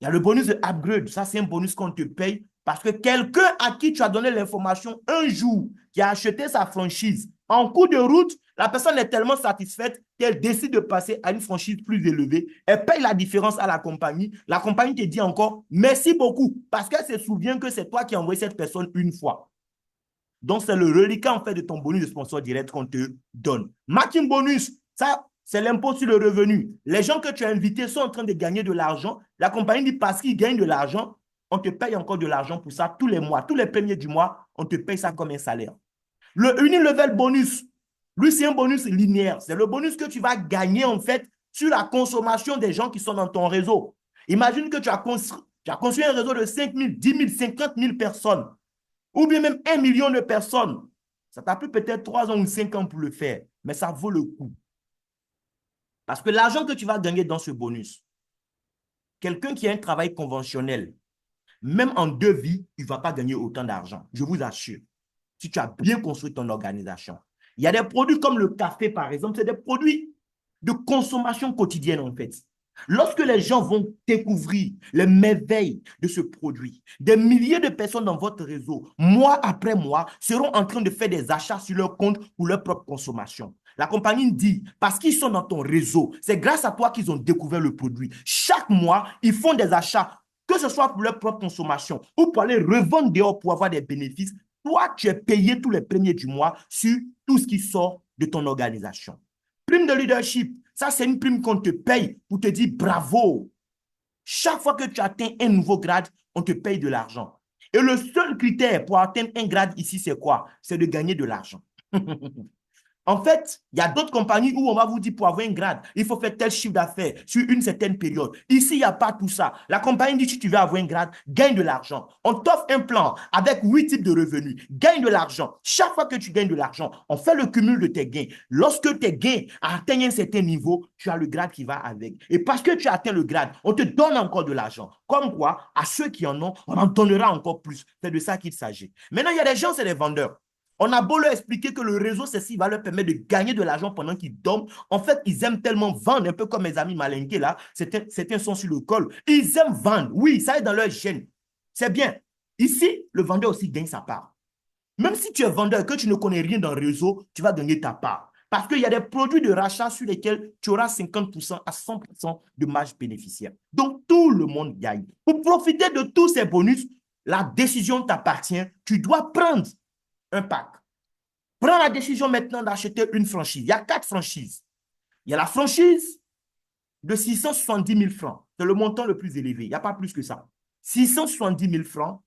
Il y a le bonus de upgrade. Ça, c'est un bonus qu'on te paye parce que quelqu'un à qui tu as donné l'information un jour, qui a acheté sa franchise, en cours de route, la personne est tellement satisfaite qu'elle décide de passer à une franchise plus élevée. Elle paye la différence à la compagnie. La compagnie te dit encore merci beaucoup parce qu'elle se souvient que c'est toi qui as envoyé cette personne une fois. Donc, c'est le reliquat en fait de ton bonus de sponsor direct qu'on te donne. Matching bonus, ça, c'est l'impôt sur le revenu. Les gens que tu as invités sont en train de gagner de l'argent. La compagnie dit parce qu'ils gagnent de l'argent, on te paye encore de l'argent pour ça tous les mois. Tous les premiers du mois, on te paye ça comme un salaire. Le unilevel bonus, lui, c'est un bonus linéaire. C'est le bonus que tu vas gagner, en fait, sur la consommation des gens qui sont dans ton réseau. Imagine que tu as construit un réseau de 5 000, 10 000, 50 000 personnes, ou bien même 1 million de personnes. Ça t'a pris peut-être 3 ans ou 5 ans pour le faire, mais ça vaut le coup. Parce que l'argent que tu vas gagner dans ce bonus, quelqu'un qui a un travail conventionnel, même en 2 vies, il ne va pas gagner autant d'argent. Je vous assure. Si tu as bien construit ton organisation. Il y a des produits comme le café, par exemple, c'est des produits de consommation quotidienne, en fait. Lorsque les gens vont découvrir les merveilles de ce produit, des milliers de personnes dans votre réseau, mois après mois, seront en train de faire des achats sur leur compte pour leur propre consommation. La compagnie dit, parce qu'ils sont dans ton réseau, c'est grâce à toi qu'ils ont découvert le produit. Chaque mois, ils font des achats que ce soit pour leur propre consommation ou pour aller revendre dehors pour avoir des bénéfices, toi, tu es payé tous les premiers du mois sur tout ce qui sort de ton organisation. Prime de leadership, ça c'est une prime qu'on te paye pour te dire bravo. Chaque fois que tu atteins un nouveau grade, on te paye de l'argent. Et le seul critère pour atteindre un grade ici, c'est quoi? C'est de gagner de l'argent. En fait, il y a d'autres compagnies où on va vous dire pour avoir un grade, il faut faire tel chiffre d'affaires sur une certaine période. Ici, il n'y a pas tout ça. La compagnie dit si tu veux avoir un grade, gagne de l'argent. On t'offre un plan avec 8 types de revenus. Gagne de l'argent. Chaque fois que tu gagnes de l'argent, on fait le cumul de tes gains. Lorsque tes gains atteignent un certain niveau, tu as le grade qui va avec. Et parce que tu as atteint le grade, on te donne encore de l'argent. Comme quoi, à ceux qui en ont, on en donnera encore plus. C'est de ça qu'il s'agit. Maintenant, il y a des gens, c'est des vendeurs. On a beau leur expliquer que le réseau, c'est ce qui va leur permettre de gagner de l'argent pendant qu'ils dorment. En fait, ils aiment tellement vendre, un peu comme mes amis malingués là, certains sont sur le col. Ils aiment vendre, oui, ça est dans leur gène. C'est bien. Ici, le vendeur aussi gagne sa part. Même si tu es vendeur et que tu ne connais rien dans le réseau, tu vas gagner ta part. Parce qu'il y a des produits de rachat sur lesquels tu auras 50% à 100% de marge bénéficiaire. Donc, tout le monde gagne. Pour profiter de tous ces bonus, la décision t'appartient. Tu dois prendre un pack. Prends la décision maintenant d'acheter une franchise. Il y a 4 franchises. Il y a la franchise de 670 000 francs. C'est le montant le plus élevé. Il n'y a pas plus que ça. 670 000 francs,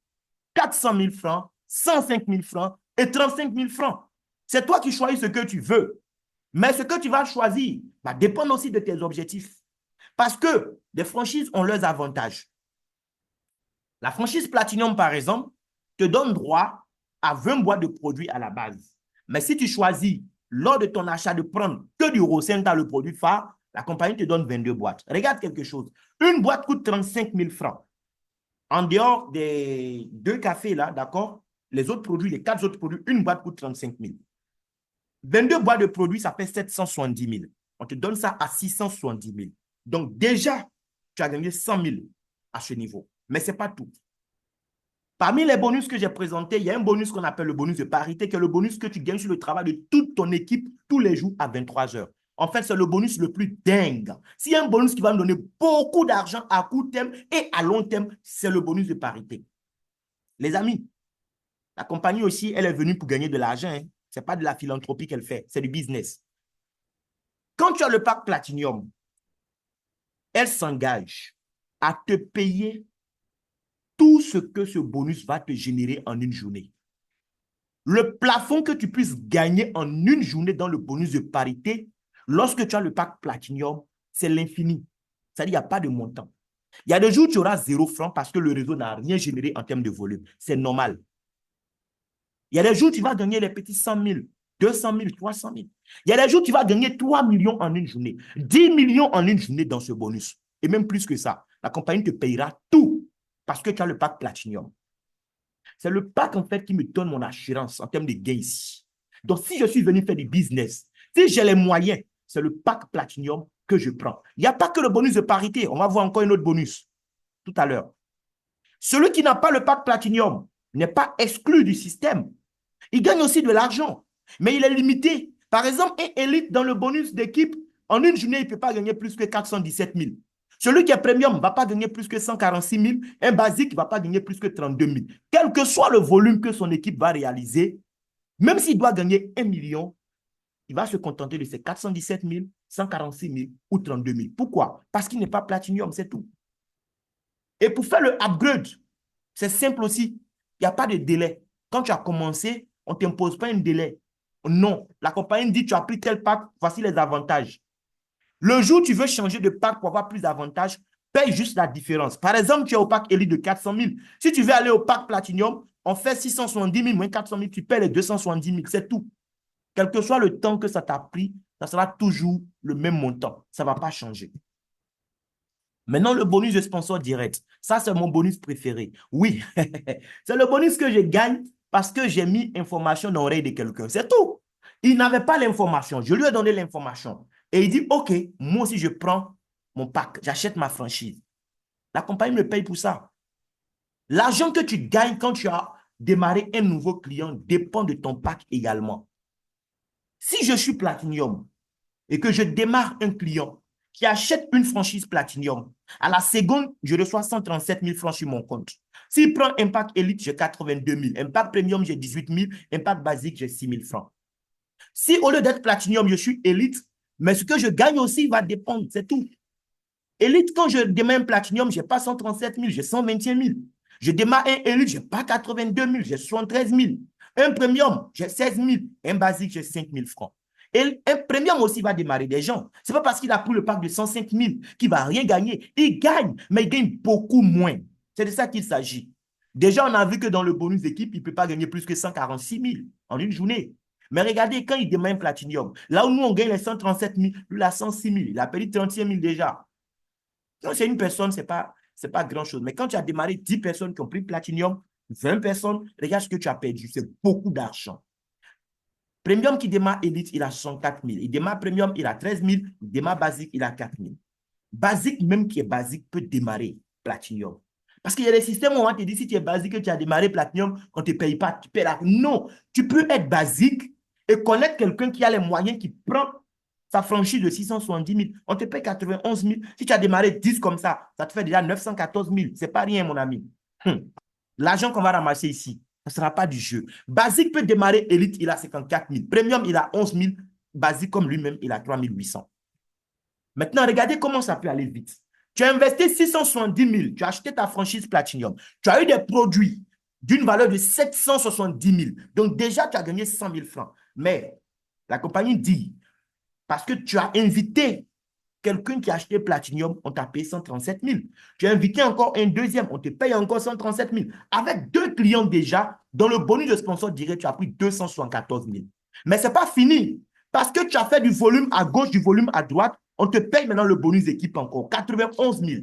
400 000 francs, 105 000 francs et 35 000 francs. C'est toi qui choisis ce que tu veux. Mais ce que tu vas choisir va dépendre aussi de tes objectifs. Parce que les franchises ont leurs avantages. La franchise Platinum, par exemple, te donne droit à 20 boîtes de produits à la base. Mais si tu choisis, lors de ton achat, de prendre que du Rosenta, le produit phare, la compagnie te donne 22 boîtes. Regarde quelque chose. Une boîte coûte 35 000 francs. En dehors des 2 cafés, là, d'accord, les autres produits, les 4 autres produits, une boîte coûte 35 000. 22 boîtes de produits, ça fait 770 000. On te donne ça à 670 000. Donc déjà, tu as gagné 100 000 à ce niveau. Mais ce n'est pas tout. Parmi les bonus que j'ai présentés, il y a un bonus qu'on appelle le bonus de parité, qui est le bonus que tu gagnes sur le travail de toute ton équipe tous les jours à 23 heures. En fait, c'est le bonus le plus dingue. S'il y a un bonus qui va me donner beaucoup d'argent à court terme et à long terme, c'est le bonus de parité. Les amis, la compagnie aussi, elle est venue pour gagner de l'argent. Hein. Ce n'est pas de la philanthropie qu'elle fait, c'est du business. Quand tu as le pack Platinum, elle s'engage à te payer tout ce que ce bonus va te générer en une journée. Le plafond que tu puisses gagner en une journée dans le bonus de parité, lorsque tu as le pack Platinum, c'est l'infini. C'est-à-dire qu'il n'y a pas de montant. Il y a des jours où tu auras 0 francs parce que le réseau n'a rien généré en termes de volume. C'est normal. Il y a des jours où tu vas gagner les petits 100 000, 200 000, 300 000. Il y a des jours où tu vas gagner 3 millions en une journée, 10 millions en une journée dans ce bonus. Et même plus que ça, la compagnie te payera tout parce que tu as le pack Platinum. C'est le pack, en fait, qui me donne mon assurance en termes de gains ici. Donc, si je suis venu faire du business, si j'ai les moyens, c'est le pack Platinum que je prends. Il n'y a pas que le bonus de parité. On va voir encore un autre bonus tout à l'heure. Celui qui n'a pas le pack Platinum n'est pas exclu du système. Il gagne aussi de l'argent, mais il est limité. Par exemple, un élite dans le bonus d'équipe, en une journée, il ne peut pas gagner plus que 417 000. Celui qui est premium ne va pas gagner plus que 146 000. Un basique ne va pas gagner plus que 32 000. Quel que soit le volume que son équipe va réaliser, même s'il doit gagner 1 million, il va se contenter de ses 417 000, 146 000 ou 32 000. Pourquoi? Parce qu'il n'est pas platinum, c'est tout. Et pour faire le upgrade, c'est simple aussi. Il n'y a pas de délai. Quand tu as commencé, on ne t'impose pas un délai. Non. La compagnie dit, tu as pris tel pack, voici les avantages. Le jour où tu veux changer de pack pour avoir plus d'avantages, paye juste la différence. Par exemple, tu es au pack Elite de 400 000. Si tu veux aller au pack Platinum, on fait 670 000 moins 400 000, tu payes les 270 000. C'est tout. Quel que soit le temps que ça t'a pris, ça sera toujours le même montant. Ça ne va pas changer. Maintenant, le bonus de sponsor direct. Ça, c'est mon bonus préféré. Oui, c'est le bonus que je gagne parce que j'ai mis information dans l'oreille de quelqu'un. C'est tout. Il n'avait pas l'information. Je lui ai donné l'information. Et il dit, OK, moi aussi, je prends mon pack. J'achète ma franchise. La compagnie me paye pour ça. L'argent que tu gagnes quand tu as démarré un nouveau client dépend de ton pack également. Si je suis Platinum et que je démarre un client qui achète une franchise Platinum, à la seconde, je reçois 137 000 francs sur mon compte. S'il prend Impact Elite, j'ai 82 000. Impact Premium, j'ai 18 000. Impact Basique, j'ai 6 000 francs. Si au lieu d'être Platinum, je suis Elite, mais ce que je gagne aussi va dépendre, c'est tout. Elite, quand je démarre un Platinum, je n'ai pas 137 000, j'ai 121 000. Je démarre un Elite, je n'ai pas 82 000, j'ai 73 000. Un Premium, j'ai 16 000. Un Basique, j'ai 5 000 francs. Et un Premium aussi va démarrer des gens. Ce n'est pas parce qu'il a pris le pack de 105 000 qu'il ne va rien gagner. Il gagne, mais il gagne beaucoup moins. C'est de ça qu'il s'agit. Déjà, on a vu que dans le bonus d'équipe, il ne peut pas gagner plus que 146 000 en une journée. Mais regardez, quand il démarre un Platinum, là où nous, on gagne les 137 000, lui, il a 106 000. Il a perdu 35 000 déjà. Quand c'est une personne, ce n'est pas grand-chose. Mais quand tu as démarré 10 personnes qui ont pris Platinum, 20 personnes, regarde ce que tu as perdu. C'est beaucoup d'argent. Premium qui démarre Elite, il a 64 000. Il démarre Premium, il a 13 000. Il démarre Basique, il a 4 000. Basique, même qui est basique, peut démarrer Platinum. Parce qu'il y a des systèmes où on te dit, si tu es basique et tu as démarré Platinum, on ne te paye pas, tu paies la... Non, tu peux être basique et connaître quelqu'un qui a les moyens, qui prend sa franchise de 670 000. On te paye 91 000. Si tu as démarré 10 comme ça te fait déjà 914 000. Ce n'est pas rien, mon ami. L'argent qu'on va ramasser ici, ce ne sera pas du jeu. Basique peut démarrer Elite, il a 54 000. Premium, il a 11 000. Basique comme lui-même, il a 3 800. Maintenant, regardez comment ça peut aller vite. Tu as investi 670 000, tu as acheté ta franchise Platinum. Tu as eu des produits d'une valeur de 770 000. Donc déjà, tu as gagné 100 000 francs. Mais la compagnie dit, parce que tu as invité quelqu'un qui a acheté Platinum, on t'a payé 137 000. Tu as invité encore un deuxième, on te paye encore 137 000. Avec 2 clients déjà, dans le bonus de sponsor direct, tu as pris 274 000. Mais ce n'est pas fini. Parce que tu as fait du volume à gauche, du volume à droite, on te paye maintenant le bonus d'équipe encore, 91 000.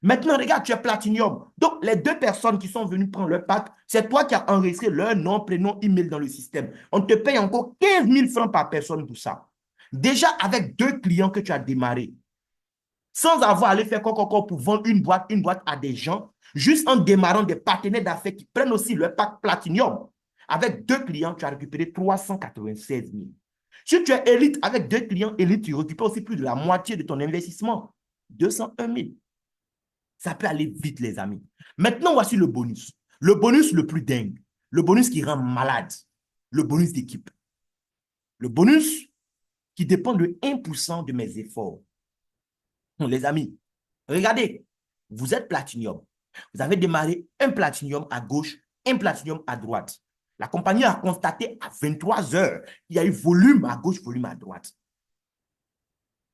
Maintenant, regarde, tu es Platinum. Donc, les 2 personnes qui sont venues prendre le pack, c'est toi qui as enregistré leur nom, prénom, email dans le système. On te paye encore 15 000 francs par personne pour ça. Déjà, avec 2 clients que tu as démarré, sans avoir à aller faire quoi pour vendre une boîte à des gens, juste en démarrant des partenaires d'affaires qui prennent aussi le pack Platinum. Avec 2 clients, tu as récupéré 396 000. Si tu es élite, avec 2 clients élites, tu récupères aussi plus de la moitié de ton investissement, 201 000. Ça peut aller vite, les amis. Maintenant, voici le bonus. Le bonus le plus dingue. Le bonus qui rend malade. Le bonus d'équipe. Le bonus qui dépend de 1% de mes efforts. Les amis, regardez, vous êtes Platinum. Vous avez démarré un Platinum à gauche, un Platinum à droite. La compagnie a constaté à 23 heures qu'il y a eu volume à gauche, volume à droite.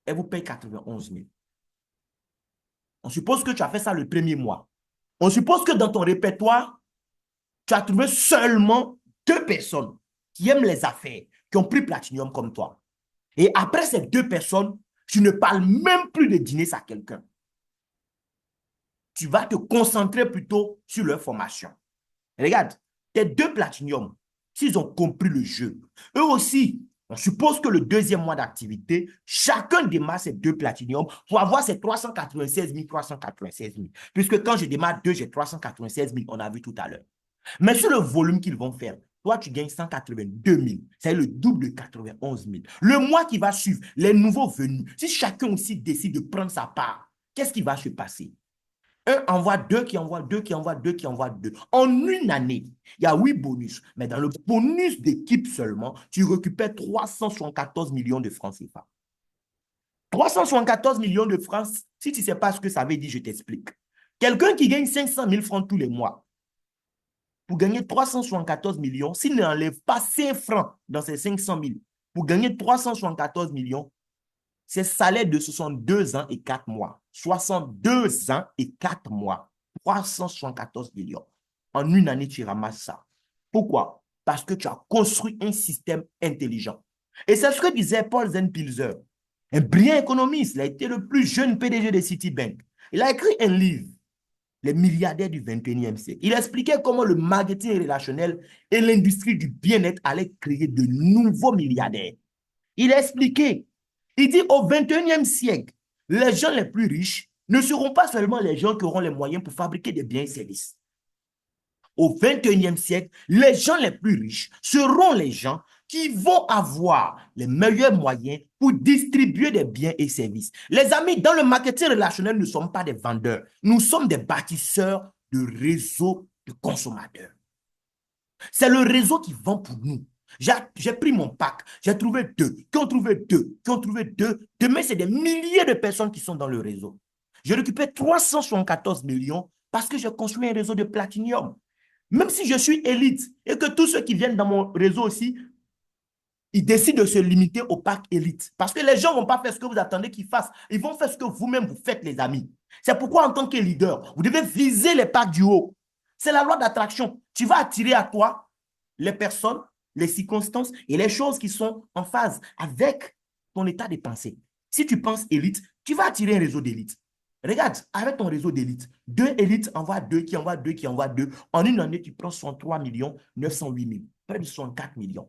Elle vous paye 91 000. On suppose que tu as fait ça le premier mois. On suppose que dans ton répertoire, tu as trouvé seulement 2 personnes qui aiment les affaires, qui ont pris Platinum comme toi. Et après ces 2 personnes, tu ne parles même plus de dîner à quelqu'un. Tu vas te concentrer plutôt sur leur formation. Regarde, tes 2 Platinum, s'ils ont compris le jeu, eux aussi, on suppose que le 2e mois d'activité, chacun démarre ses 2 Platinum pour avoir ses 396 000, 396 000. Puisque quand je démarre 2, j'ai 396 000, on a vu tout à l'heure. Mais sur le volume qu'ils vont faire, toi, tu gagnes 182 000. C'est le double de 91 000. Le mois qui va suivre, les nouveaux venus, si chacun aussi décide de prendre sa part, qu'est-ce qui va se passer? Un envoie 2, qui envoie 2, qui envoie 2, qui envoie 2. En une année, il y a 8 bonus. Mais dans le bonus d'équipe seulement, tu récupères 374 millions de francs CFA. 374 millions de francs, si tu ne sais pas ce que ça veut dire, je t'explique. Quelqu'un qui gagne 500 000 francs tous les mois, pour gagner 374 millions, s'il n'enlève pas 5 francs dans ces 500 000, pour gagner 374 millions, c'est salaire de 62 ans et 4 mois. 62 ans et 4 mois. 374 millions. En une année, tu ramasses ça. Pourquoi? Parce que tu as construit un système intelligent. Et c'est ce que disait Paul Zenpilzer, un brillant économiste. Il a été le plus jeune PDG de Citibank. Il a écrit un livre, Les milliardaires du 21e siècle. Il expliquait comment le marketing relationnel et l'industrie du bien-être allaient créer de nouveaux milliardaires. Il a expliqué, il dit au 21e siècle, les gens les plus riches ne seront pas seulement les gens qui auront les moyens pour fabriquer des biens et services. Au 21e siècle, les gens les plus riches seront les gens qui vont avoir les meilleurs moyens pour distribuer des biens et services. Les amis, dans le marketing relationnel, nous ne sommes pas des vendeurs. Nous sommes des bâtisseurs de réseaux de consommateurs. C'est le réseau qui vend pour nous. J'ai pris mon pack, j'ai trouvé deux, qui ont trouvé deux, qui ont trouvé deux. Demain, c'est des milliers de personnes qui sont dans le réseau. J'ai récupéré 374 millions parce que j'ai construit un réseau de platinium. Même si je suis élite et que tous ceux qui viennent dans mon réseau aussi, ils décident de se limiter au pack élite. Parce que les gens ne vont pas faire ce que vous attendez qu'ils fassent. Ils vont faire ce que vous-même vous faites, les amis. C'est pourquoi, en tant que leader, vous devez viser les packs du haut. C'est la loi d'attraction. Tu vas attirer à toi les personnes, les circonstances et les choses qui sont en phase avec ton état de pensée. Si tu penses élite, tu vas attirer un réseau d'élite. Regarde, avec ton réseau d'élite, deux élites envoient deux, qui envoient deux, qui envoient deux. En une année, tu prends 63 908 000, près de 64 millions.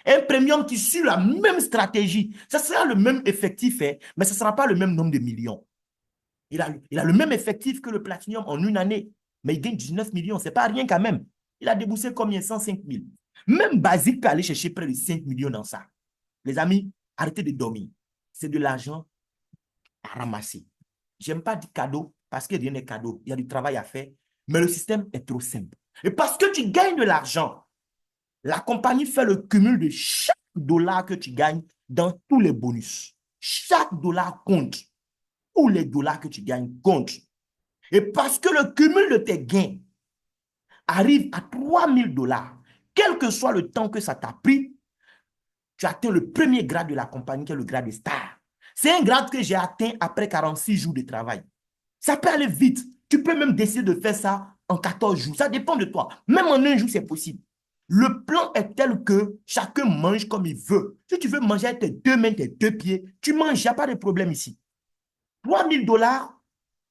Un premium qui suit la même stratégie, ça sera le même effectif, mais ce ne sera pas le même nombre de millions. Il a le même effectif que le Platinum en une année, mais il gagne 19 millions. Ce n'est pas rien quand même. Il a déboursé combien? 105 000. Même Basique peut aller chercher près de 5 millions dans ça. Les amis, arrêtez de dormir. C'est de l'argent à ramasser. Je n'aime pas dire cadeau parce que rien n'est cadeau. Il y a du travail à faire, mais le système est trop simple. Et parce que tu gagnes de l'argent, la compagnie fait le cumul de chaque dollar que tu gagnes dans tous les bonus. Chaque dollar compte. Tous les dollars que tu gagnes comptent. Et parce que le cumul de tes gains arrive à 3 000 $, quel que soit le temps que ça t'a pris, tu atteins le premier grade de la compagnie, qui est le grade de star. C'est un grade que j'ai atteint après 46 jours de travail. Ça peut aller vite. Tu peux même décider de faire ça en 14 jours. Ça dépend de toi. Même en un jour, c'est possible. Le plan est tel que chacun mange comme il veut. Si tu veux manger avec tes deux mains, tes deux pieds, tu manges, il n'y a pas de problème ici. 3 000 $,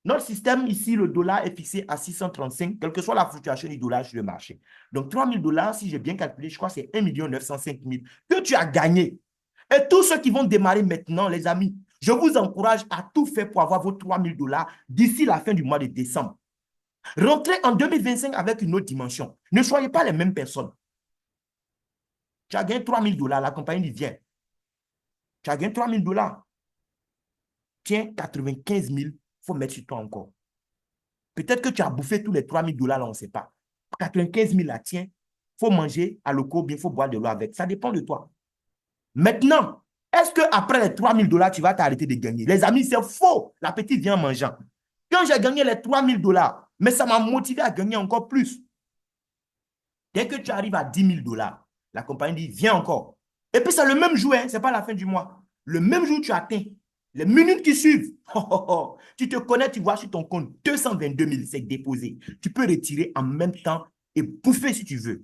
notre système ici, le dollar est fixé à 635, quelle que soit la fluctuation du dollar sur le marché. Donc 3 000 $, si j'ai bien calculé, je crois que c'est 1 905 000 que tu as gagné. Et tous ceux qui vont démarrer maintenant, les amis, je vous encourage à tout faire pour avoir vos 3 000 $ d'ici la fin du mois de décembre. Rentrez en 2025 avec une autre dimension. Ne soyez pas les mêmes personnes. Tu as gagné 3 000 $, la compagnie dit viens. Tu as gagné 3 000 $. Tiens, 95 000, il faut mettre sur toi encore. Peut-être que tu as bouffé tous les 3 000 $, là, on ne sait pas. 95 000, là, tiens, il faut manger à l'eau, bien, il faut boire de l'eau avec. Ça dépend de toi. Maintenant, est-ce qu'après les 3 000 $, tu vas t'arrêter de gagner? Les amis, c'est faux. L'appétit vient en mangeant. Quand j'ai gagné les 3 000 $, mais ça m'a motivé à gagner encore plus. Dès que tu arrives à 10 000 $, la compagnie dit, viens encore. Et puis, c'est le même jour, hein, ce n'est pas la fin du mois. Le même jour, tu atteins. Les minutes qui suivent, tu te connais, tu vois sur ton compte 222 000, c'est déposé. Tu peux retirer en même temps et bouffer si tu veux.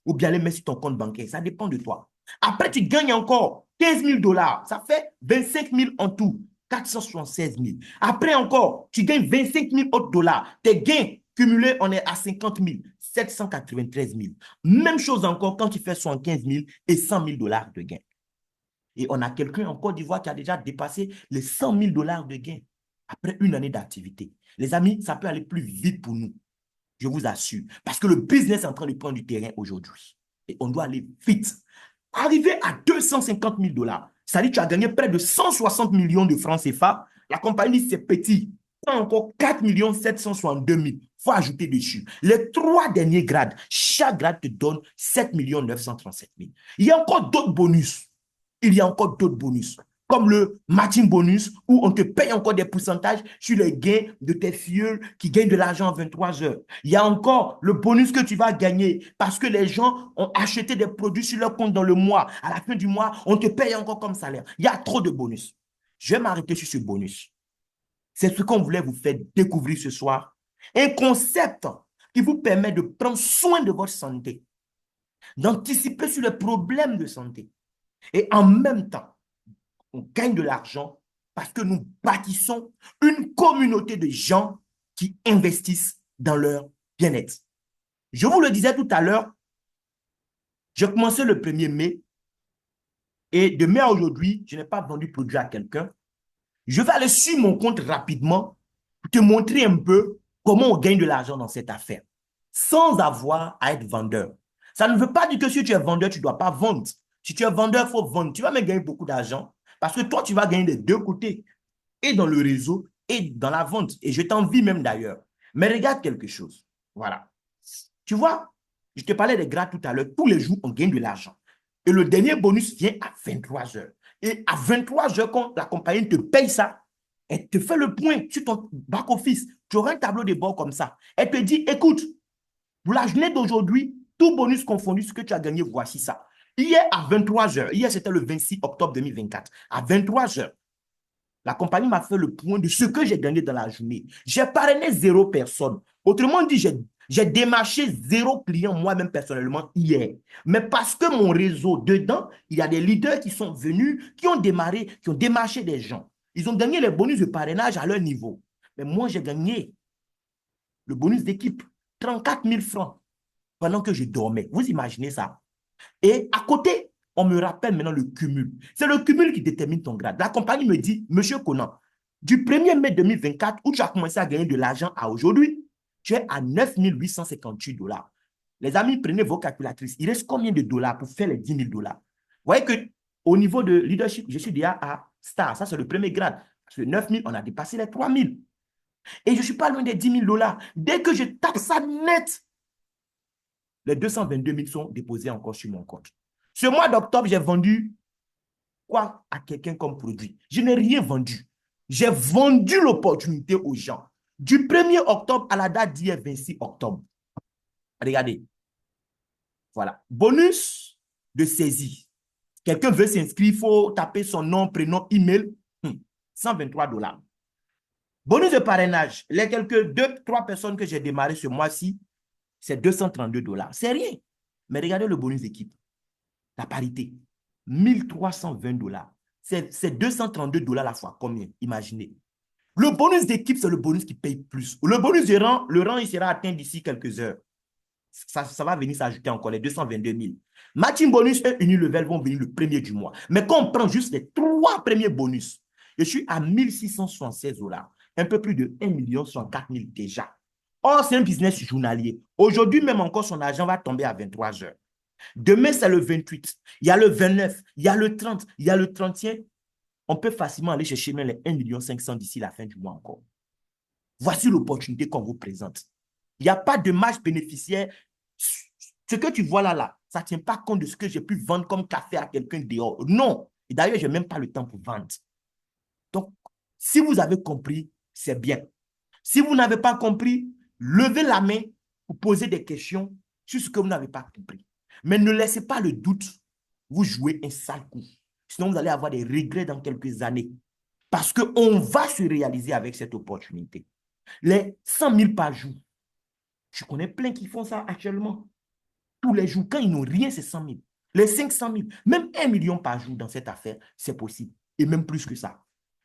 Ou bien les mettre sur ton compte bancaire. Ça dépend de toi. Après, tu gagnes encore 15 000 $. Ça fait 25 000 en tout. 476 000. Après encore, tu gagnes 25 000 autres dollars. Tes gains cumulés, on est à 50 000. 793 000. Même chose encore quand tu fais 75 000 et 100 000 $ de gains. Et on a quelqu'un en Côte d'Ivoire qui a déjà dépassé les 100 000 $ de gains après une année d'activité. Les amis, ça peut aller plus vite pour nous. Je vous assure. Parce que le business est en train de prendre du terrain aujourd'hui. Et on doit aller vite. Arriver à 250 000 $, c'est-à-dire que tu as gagné près de 160 millions de francs CFA. La compagnie, c'est petit. Pas encore 4 762 000. Il faut ajouter dessus. Les 3 derniers grades, chaque grade te donne 7 937 000. Il y a encore d'autres bonus. Il y a encore d'autres bonus, comme le matching bonus, où on te paye encore des pourcentages sur les gains de tes filles qui gagnent de l'argent en 23 heures. Il y a encore le bonus que tu vas gagner parce que les gens ont acheté des produits sur leur compte dans le mois. À la fin du mois, on te paye encore comme salaire. Il y a trop de bonus. Je vais m'arrêter sur ce bonus. C'est ce qu'on voulait vous faire découvrir ce soir. Un concept qui vous permet de prendre soin de votre santé, d'anticiper sur les problèmes de santé. Et en même temps, on gagne de l'argent parce que nous bâtissons une communauté de gens qui investissent dans leur bien-être. Je vous le disais tout à l'heure, j'ai commencé le 1er mai et de mai à aujourd'hui, je n'ai pas vendu produit à quelqu'un. Je vais aller sur mon compte rapidement pour te montrer un peu comment on gagne de l'argent dans cette affaire sans avoir à être vendeur. Ça ne veut pas dire que si tu es vendeur, tu ne dois pas vendre. Si tu es vendeur, il faut vendre. Tu vas même gagner beaucoup d'argent. Parce que toi, tu vas gagner des deux côtés, et dans le réseau, et dans la vente. Et je t'envie même d'ailleurs. Mais regarde quelque chose. Voilà. Tu vois, je te parlais des grades tout à l'heure. Tous les jours, on gagne de l'argent. Et le dernier bonus vient à 23 heures. Et à 23 heures, quand la compagnie te paye ça, elle te fait le point sur ton back-office. Tu auras un tableau de bord comme ça. Elle te dit, écoute, pour la journée d'aujourd'hui, tout bonus confondu, ce que tu as gagné, voici ça. Hier à 23 heures, hier c'était le 26 octobre 2024, à 23 heures, la compagnie m'a fait le point de ce que j'ai gagné dans la journée. J'ai parrainé 0 personne. Autrement dit, j'ai démarché 0 client moi-même personnellement hier. Mais parce que mon réseau, dedans, il y a des leaders qui sont venus, qui ont démarré, qui ont démarché des gens. Ils ont gagné les bonus de parrainage à leur niveau. Mais moi, j'ai gagné le bonus d'équipe, 34 000 francs, pendant que je dormais. Vous imaginez ça? Et à côté, on me rappelle maintenant le cumul. C'est le cumul qui détermine ton grade. La compagnie me dit, Monsieur Conan, du 1er mai 2024, où tu as commencé à gagner de l'argent à aujourd'hui, tu es à 9 858 $. Les amis, prenez vos calculatrices. Il reste combien de dollars pour faire les 10 000 $? Vous voyez qu'au niveau de leadership, je suis déjà à star. Ça, c'est le premier grade. Parce que 9 000, on a dépassé les 3 000. Et je ne suis pas loin des 10 000 $. Dès que je tape ça net, les 222 000 sont déposés encore sur mon compte. Ce mois d'octobre, j'ai vendu quoi à quelqu'un comme produit? Je n'ai rien vendu. J'ai vendu l'opportunité aux gens. Du 1er octobre à la date d'hier, 26 octobre. Regardez. Voilà. Bonus de saisie. Quelqu'un veut s'inscrire, il faut taper son nom, prénom, email. 123 $. Bonus de parrainage. Les quelques 2-3 personnes que j'ai démarré ce mois-ci, c'est 232 $. C'est rien. Mais regardez le bonus d'équipe. La parité. 1320 $. C'est 232 $ la fois. Combien? Imaginez. Le bonus d'équipe, c'est le bonus qui paye plus. Le bonus de rang, le rang, il sera atteint d'ici quelques heures. Ça va venir s'ajouter encore les 222 000. Matching bonus et Unilevel vont venir le premier du mois. Mais quand on prend juste les 3 premiers bonus, je suis à 1676 $. Un peu plus de 1 104 000 déjà. Or, c'est un business journalier. Aujourd'hui, même encore, son argent va tomber à 23 heures. Demain, c'est le 28. Il y a le 29, il y a le 30, il y a le 31. On peut facilement aller chercher même les 1 500 000 d'ici la fin du mois encore. Voici l'opportunité qu'on vous présente. Il n'y a pas de marge bénéficiaire. Ce que tu vois là, ça ne tient pas compte de ce que j'ai pu vendre comme café à quelqu'un dehors. Non. Et d'ailleurs, je n'ai même pas le temps pour vendre. Donc, si vous avez compris, c'est bien. Si vous n'avez pas compris, levez la main pour poser des questions sur ce que vous n'avez pas compris. Mais ne laissez pas le doute vous jouer un sale coup. Sinon, vous allez avoir des regrets dans quelques années. Parce qu'on va se réaliser avec cette opportunité. Les 100 000 par jour. Je connais plein qui font ça actuellement. Tous les jours, quand ils n'ont rien, c'est 100 000. Les 500 000, même 1 million par jour dans cette affaire, c'est possible. Et même plus que ça.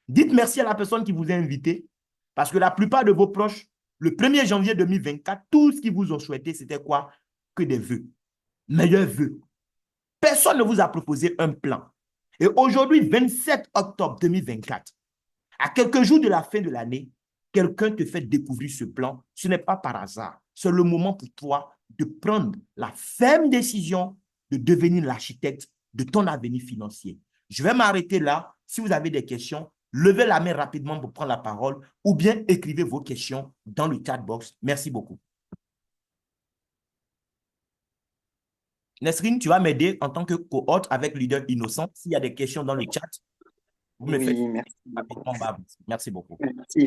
Dites merci à la personne qui vous a invité. Parce que la plupart de vos proches, le 1er janvier 2024, tout ce qu'ils vous ont souhaité, c'était quoi? Que des vœux. Meilleurs vœux. Personne ne vous a proposé un plan. Et aujourd'hui, 27 octobre 2024, à quelques jours de la fin de l'année, quelqu'un te fait découvrir ce plan. Ce n'est pas par hasard. C'est le moment pour toi de prendre la ferme décision de devenir l'architecte de ton avenir financier. Je vais m'arrêter là. Si vous avez des questions, levez la main rapidement pour prendre la parole ou bien écrivez vos questions dans le chat box. Merci beaucoup. Nesrine, tu vas m'aider en tant que co-hôte avec Leader Innocent. S'il y a des questions dans le chat, vous me faites Oui, merci rapidement. beaucoup. Merci beaucoup.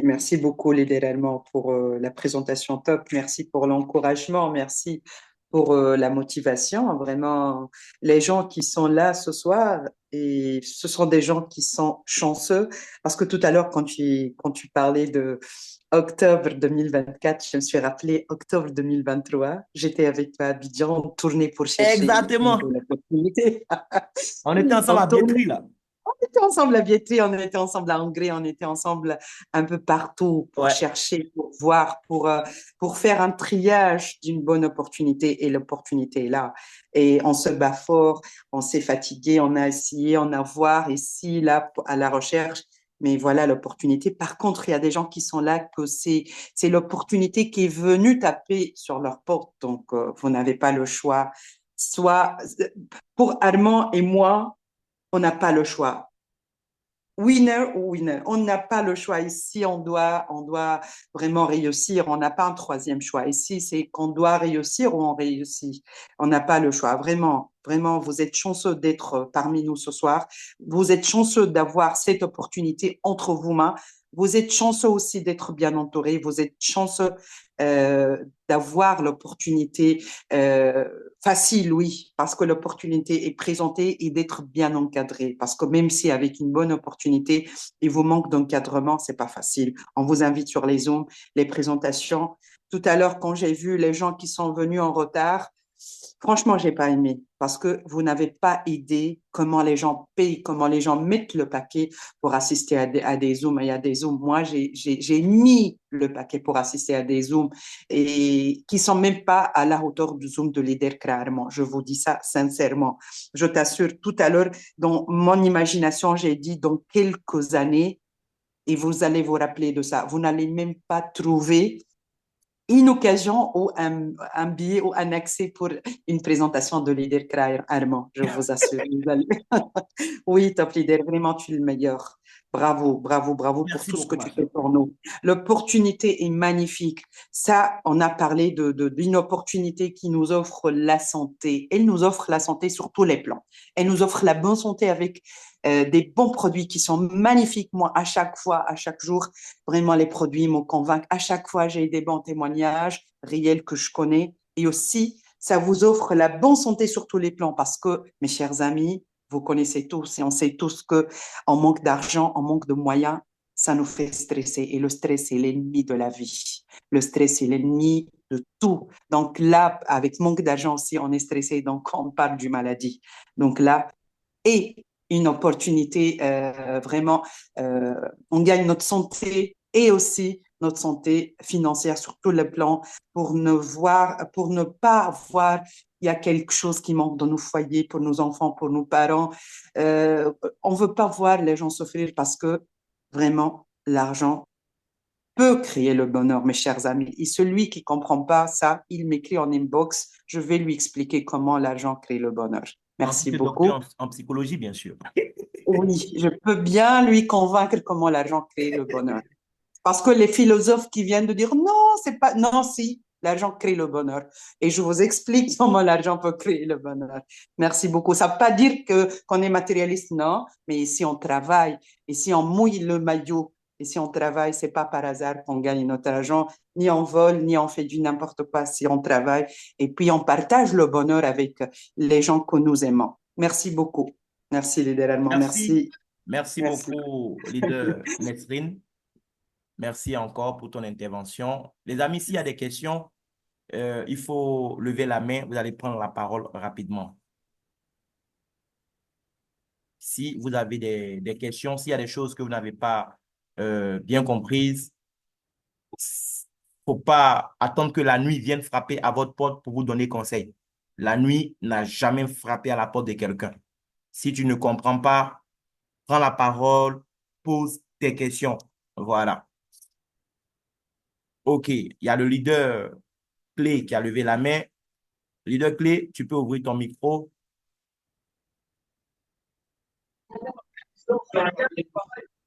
Merci beaucoup, littéralement, pour la présentation top. Merci pour l'encouragement. Merci pour la motivation. Vraiment, les gens qui sont là ce soir, et ce sont des gens qui sont chanceux. Parce que tout à l'heure, quand tu parlais de octobre 2024, je me suis rappelé octobre 2023. J'étais avec toi à Abidjan, on tournait pour chercher une Exactement. nouvelle opportunité. On était ensemble On à tournait. Bietri, là. On était ensemble à Vietri, on était ensemble à Hongrie, on était ensemble un peu partout pour Ouais. chercher, pour voir, pour faire un triage d'une bonne opportunité. Et l'opportunité est là. Et on se bat fort, on s'est fatigué, on a essayé, on a voir ici, là, à la recherche. Mais voilà l'opportunité. Par contre, il y a des gens qui sont là que c'est l'opportunité qui est venue taper sur leur porte. Donc, vous n'avez pas le choix. Soit, pour Armand et moi, on n'a pas le choix. winner ou winner. On n'a pas le choix ici, on doit vraiment réussir. On n'a pas un troisième choix. Ici, c'est qu'on doit réussir ou on réussit. On n'a pas le choix. Vraiment, vraiment, vous êtes chanceux d'être parmi nous ce soir. Vous êtes chanceux d'avoir cette opportunité entre vos mains. Vous êtes chanceux aussi d'être bien entouré. Vous êtes chanceux d'avoir l'opportunité facile, oui, parce que l'opportunité est présentée et d'être bien encadré. Parce que même si avec une bonne opportunité, il vous manque d'encadrement, c'est pas facile. On vous invite sur les Zooms, les présentations. Tout à l'heure, quand j'ai vu les gens qui sont venus en retard, franchement, j'ai pas aimé parce que vous n'avez pas idée comment les gens payent, comment les gens mettent le paquet pour assister à des Zooms et à des Zooms. Moi, j'ai mis le paquet pour assister à des Zooms et qui sont même pas à la hauteur du Zoom de Leader clairement. Je vous dis ça sincèrement. Je t'assure, tout à l'heure, dans mon imagination, j'ai dit dans quelques années, et vous allez vous rappeler de ça, vous n'allez même pas trouver une occasion ou un billet ou un accès pour une présentation de leader Kraïr Armand, je vous assure. Oui, Top Leader, vraiment, tu es le meilleur. Bravo, bravo, bravo pour Merci tout ce que beaucoup, ma tu fais soeur. pour nous. L'opportunité est magnifique. Ça, on a parlé d'une opportunité qui nous offre la santé. Elle nous offre la santé sur tous les plans. Elle nous offre la bonne santé avec des bons produits qui sont magnifiques. Moi, à chaque fois, à chaque jour, vraiment, les produits me convainquent. À chaque fois, j'ai des bons témoignages réels que je connais. Et aussi, ça vous offre la bonne santé sur tous les plans parce que, mes chers amis, vous connaissez tous et on sait tous que en manque d'argent, en manque de moyens, ça nous fait stresser. Et le stress, c'est l'ennemi de la vie. Le stress, c'est l'ennemi de tout. Donc là, avec manque d'argent aussi, on est stressé. Donc, on parle du maladie. Donc là, et une opportunité vraiment, on gagne notre santé et aussi notre santé financière sur tout le plan pour ne pas voir il y a quelque chose qui manque dans nos foyers, pour nos enfants, pour nos parents. Euh, on ne veut pas voir les gens souffrir parce que vraiment, l'argent peut créer le bonheur, mes chers amis. Et celui qui ne comprend pas ça, il m'écrit en inbox. Je vais lui expliquer comment l'argent crée le bonheur. En tant Merci que beaucoup. docteur en psychologie, bien sûr. Oui, je peux bien lui convaincre comment l'argent crée le bonheur. Parce que les philosophes qui viennent de dire non, c'est pas, non, si, l'argent crée le bonheur. Et je vous explique comment l'argent peut créer le bonheur. Merci beaucoup. Ça ne veut pas dire qu'on est matérialiste, non, mais ici on travaille, ici on mouille le maillot, ici on travaille, c'est pas par hasard qu'on gagne notre argent, ni on vole, ni on fait du n'importe quoi si on travaille. Et puis on partage le bonheur avec les gens que nous aimons. Merci beaucoup. Merci littéralement. Merci. Merci. Merci Merci. beaucoup, leader Nesrine. Merci encore pour ton intervention. Les amis, s'il y a des questions, il faut lever la main. Vous allez prendre la parole rapidement. Si vous avez des questions, s'il y a des choses que vous n'avez pas bien comprises, faut pas attendre que la nuit vienne frapper à votre porte pour vous donner conseil. La nuit n'a jamais frappé à la porte de quelqu'un. Si tu ne comprends pas, prends la parole, pose tes questions. Voilà. OK. Il y a le leader clé qui a levé la main. Leader clé, tu peux ouvrir ton micro.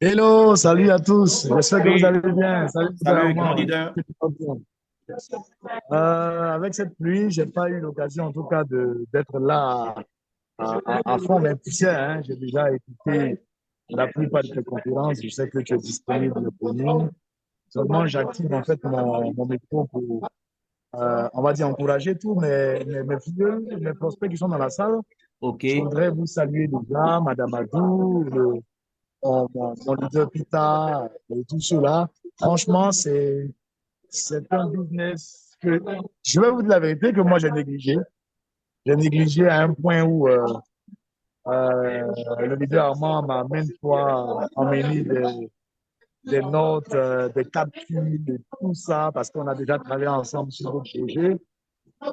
Hello, salut à tous. J'espère que vous Oui. allez bien. Salut, Salut, grand Armand. leader. Avec cette pluie, j'ai pas eu l'occasion, en tout cas, d'être là à fond, mais tu sais, hein, j'ai déjà écouté la plupart de tes conférences. Je sais que tu es disponible pour nous. Seulement, j'active en fait mon micro pour, on va dire, encourager tous mes filleuls, mes prospects qui sont dans la salle. Je OK. voudrais vous saluer déjà, Madame Adou, mon leader Pita et tout cela. Franchement, c'est un business que je vais vous dire la vérité que moi j'ai négligé. J'ai négligé à un point où le leader Armand m'a maintes fois emmené des notes, des calculs, de tout ça, parce qu'on a déjà travaillé ensemble sur d'autres projets.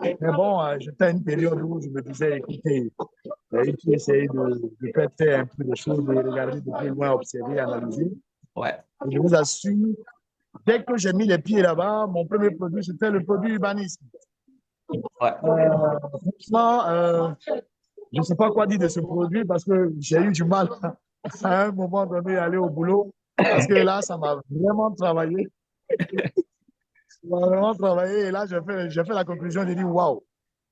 Mais bon, j'étais à une période où je me disais, écoutez, il faut essayer de faire un peu de choses, de regarder de plus loin, observer, analyser. Ouais. Et je vous assure, dès que j'ai mis les pieds là-bas, mon premier produit, c'était le produit urbanisme. Ouais. Franchement, je ne sais pas quoi dire de ce produit parce que j'ai eu du mal à un moment donné aller au boulot parce que là, ça m'a vraiment travaillé. Ça m'a vraiment travaillé. Et là, j'ai fait la conclusion, j'ai dit, waouh,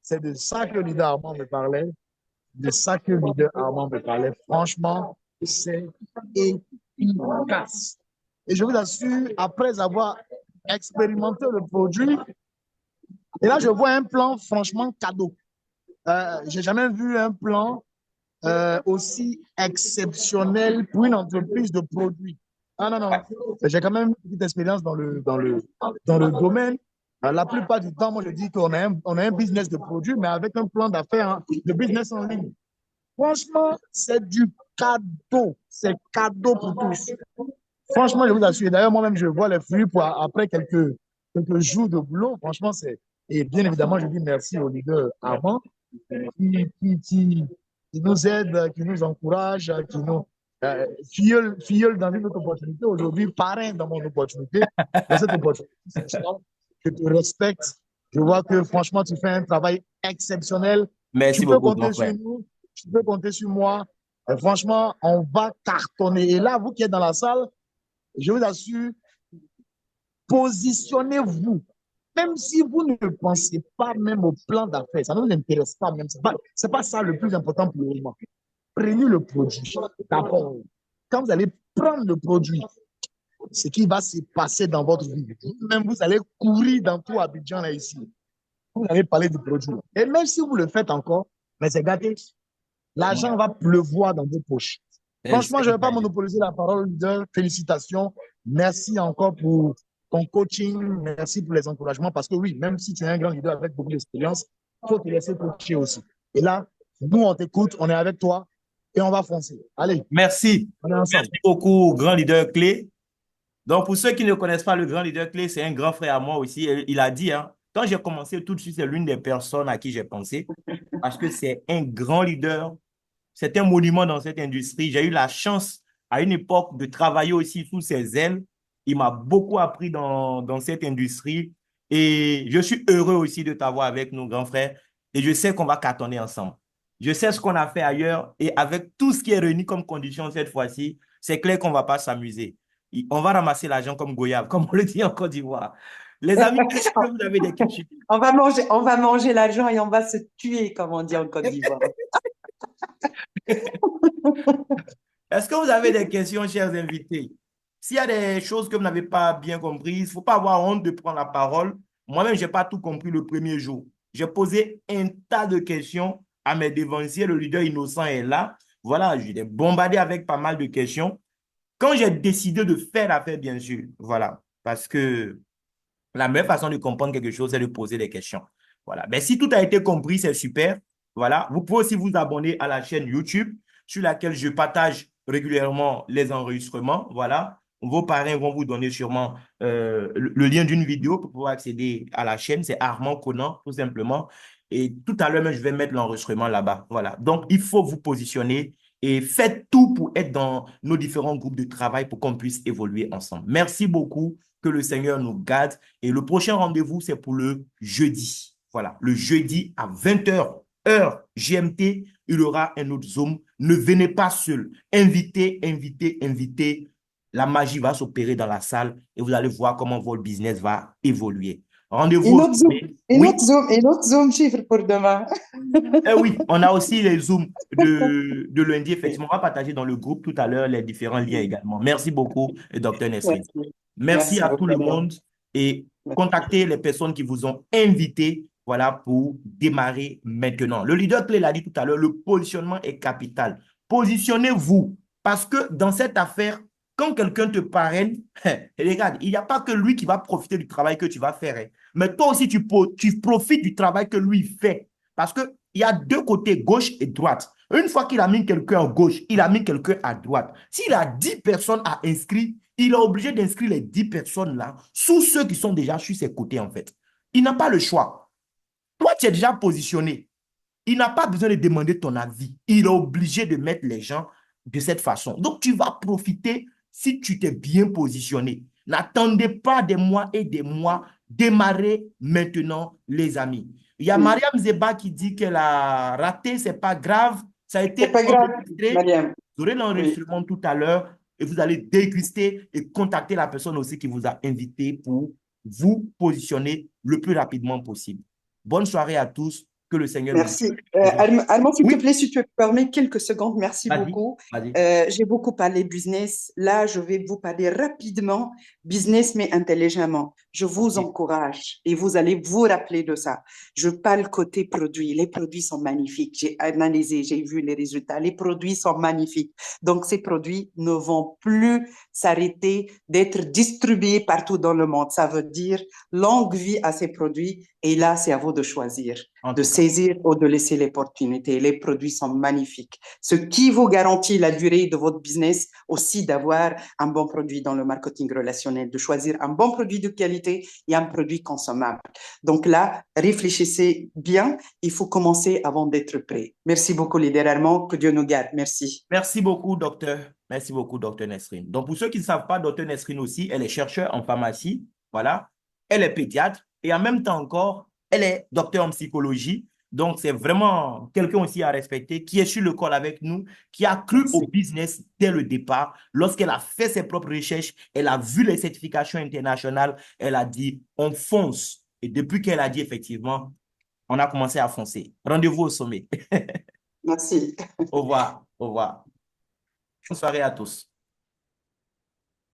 c'est de ça que leader Armand me parlait, de ça que leader Armand me parlait. Franchement, c'est efficace. Et je vous assure, après avoir expérimenté le produit, et là, je vois un plan franchement cadeau. J'ai jamais vu un plan aussi exceptionnel pour une entreprise de produits. Ah non, non. J'ai quand même une petite expérience dans le domaine. La plupart du temps, moi, je dis qu'on a on a un business de produits, mais avec un plan d'affaires, hein, de business en ligne. Franchement, c'est du cadeau. C'est cadeau pour tous. Franchement, je vous assure. D'ailleurs, moi-même, je vois les fruits pour, après quelques jours de boulot. Franchement, c'est. Et bien évidemment, je dis merci au leader Armand qui nous aide, qui nous encourage, qui nous filleule dans une autre opportunité. Aujourd'hui, parrain dans mon opportunité, dans cette opportunité. Je te respecte. Je vois que franchement, tu fais un travail exceptionnel. Merci Tu peux beaucoup, grand compter sur frère. nous, tu peux compter sur moi. Et franchement, on va cartonner. Et là, vous qui êtes dans la salle, je vous assure, positionnez-vous. Même si vous ne pensez pas même au plan d'affaires, ça ne vous intéresse pas même. C'est pas ça le plus important pour le moment. Prenez le produit d'abord. Quand vous allez prendre le produit, ce qui va se passer dans votre vie, même vous allez courir dans tout Abidjan là ici. Vous allez parler du produit. Et même si vous le faites encore, mais c'est gâté. L'argent va pleuvoir dans vos poches. C'est Franchement, je ne vais pas imagine. monopoliser la parole de félicitations. Merci encore pour ton coaching. Merci pour les encouragements. Parce que oui, même si tu es un grand leader avec beaucoup d'expérience, il faut te laisser coacher aussi. Et là, nous, on t'écoute, on est avec toi et on va foncer. Allez, Merci. on est ensemble. Merci beaucoup, grand leader clé. Donc, pour ceux qui ne connaissent pas le grand leader clé, c'est un grand frère à moi aussi. Et il a dit, hein, quand j'ai commencé tout de suite, c'est l'une des personnes à qui j'ai pensé parce que c'est un grand leader. C'est un monument dans cette industrie. J'ai eu la chance à une époque de travailler aussi sous ses ailes. Il m'a beaucoup appris dans cette industrie et je suis heureux aussi de t'avoir avec nous, grand frère. Et je sais qu'on va cartonner ensemble. Je sais ce qu'on a fait ailleurs et avec tout ce qui est réuni comme condition cette fois-ci, c'est clair qu'on ne va pas s'amuser. On va ramasser l'argent comme goyave, comme on le dit en Côte d'Ivoire. Les amis, est-ce que vous avez des questions? On va manger l'argent et on va se tuer, comme on dit en Côte d'Ivoire. Est-ce que vous avez des questions, chers invités? S'il y a des choses que vous n'avez pas bien comprises, il ne faut pas avoir honte de prendre la parole. Moi-même, je n'ai pas tout compris le premier jour. J'ai posé un tas de questions à mes devanciers. Le leader innocent est là. Voilà, je l'ai bombardé avec pas mal de questions. Quand j'ai décidé de faire l'affaire, bien sûr, voilà, parce que la meilleure façon de comprendre quelque chose, c'est de poser des questions. Voilà. Mais si tout a été compris, c'est super. Voilà. Vous pouvez aussi vous abonner à la chaîne YouTube sur laquelle je partage régulièrement les enregistrements. Voilà. Vos parrains vont vous donner sûrement le lien d'une vidéo pour pouvoir accéder à la chaîne. C'est Armand Conan, tout simplement. Et tout à l'heure, je vais mettre l'enregistrement là-bas. Voilà. Donc, il faut vous positionner et faites tout pour être dans nos différents groupes de travail pour qu'on puisse évoluer ensemble. Merci beaucoup. Que le Seigneur nous garde. Et le prochain rendez-vous, c'est pour le jeudi. Voilà, le jeudi à 20h, heure GMT, il y aura un autre Zoom. Ne venez pas seul. Invitez, invitez, invitez. La magie va s'opérer dans la salle et vous allez voir comment votre business va évoluer. Rendez-vous au sommet. Oui, Une autre Zoom chiffre pour demain. oui, on a aussi les Zooms de lundi, effectivement. On va partager dans le groupe tout à l'heure les différents liens également. Merci beaucoup, Dr. Nesrine. Merci. Merci Merci à tout le beaucoup. monde et Merci. contactez les personnes qui vous ont invité, voilà, pour démarrer maintenant. Le leader clé l'a dit tout à l'heure, le positionnement est capital. Positionnez-vous parce que dans cette affaire, quand quelqu'un te parraine, regarde, il n'y a pas que lui qui va profiter du travail que tu vas faire, hein. Mais toi aussi, tu profites du travail que lui fait. Parce qu'il y a deux côtés, gauche et droite. Une fois qu'il a mis quelqu'un à gauche, il a mis quelqu'un à droite. S'il a 10 personnes à inscrire, il est obligé d'inscrire les 10 personnes-là sous ceux qui sont déjà sur ses côtés, en fait. Il n'a pas le choix. Toi, tu es déjà positionné. Il n'a pas besoin de demander ton avis. Il est obligé de mettre les gens de cette façon. Donc, tu vas profiter si tu t'es bien positionné. N'attendez pas des mois et des mois. Démarrez maintenant, les amis. Il y a Mariam Zeba qui dit qu'elle a raté, c'est pas grave. Ça a C'est été pas grave, enregistré. Mariam. Vous aurez Oui. l'enregistrement tout à l'heure et vous allez déguster et contacter la personne aussi qui vous a invité pour vous positionner le plus rapidement possible. Bonne soirée à tous. Que le Seigneur nous Merci. aide. Armand, s'il te Oui, plaît, si tu me permets quelques secondes, merci vas-y, beaucoup. vas-y. J'ai beaucoup parlé business. Là, je vais vous parler rapidement business, mais intelligemment. Je vous OK. encourage et vous allez vous rappeler de ça. Je parle côté produits. Les produits sont magnifiques. J'ai analysé, j'ai vu les résultats. Les produits sont magnifiques. Donc, ces produits ne vont plus s'arrêter d'être distribués partout dans le monde. Ça veut dire longue vie à ces produits. Et là, c'est à vous de choisir, En de tout cas, saisir ou de laisser l'opportunité. Les produits sont magnifiques. Ce qui vous garantit la durée de votre business, aussi d'avoir un bon produit dans le marketing relationnel, de choisir un bon produit de qualité et un produit consommable. Donc là, réfléchissez bien. Il faut commencer avant d'être prêt. Merci beaucoup, littéralement. Que Dieu nous garde. Merci. merci beaucoup, docteur. Merci beaucoup, docteur Nesrine. Donc, pour ceux qui ne savent pas, docteur Nesrine aussi, elle est chercheure en pharmacie. Voilà. Elle est pédiatre et en même temps encore, elle est docteur en psychologie. Donc, c'est vraiment quelqu'un aussi à respecter qui est sur le col avec nous, qui a cru au Merci. business dès le départ. Lorsqu'elle a fait ses propres recherches, elle a vu les certifications internationales, elle a dit, on fonce. Et depuis qu'elle a dit effectivement, on a commencé à foncer. Rendez-vous au sommet. Merci. Au revoir. Au revoir. Bonne soirée à tous.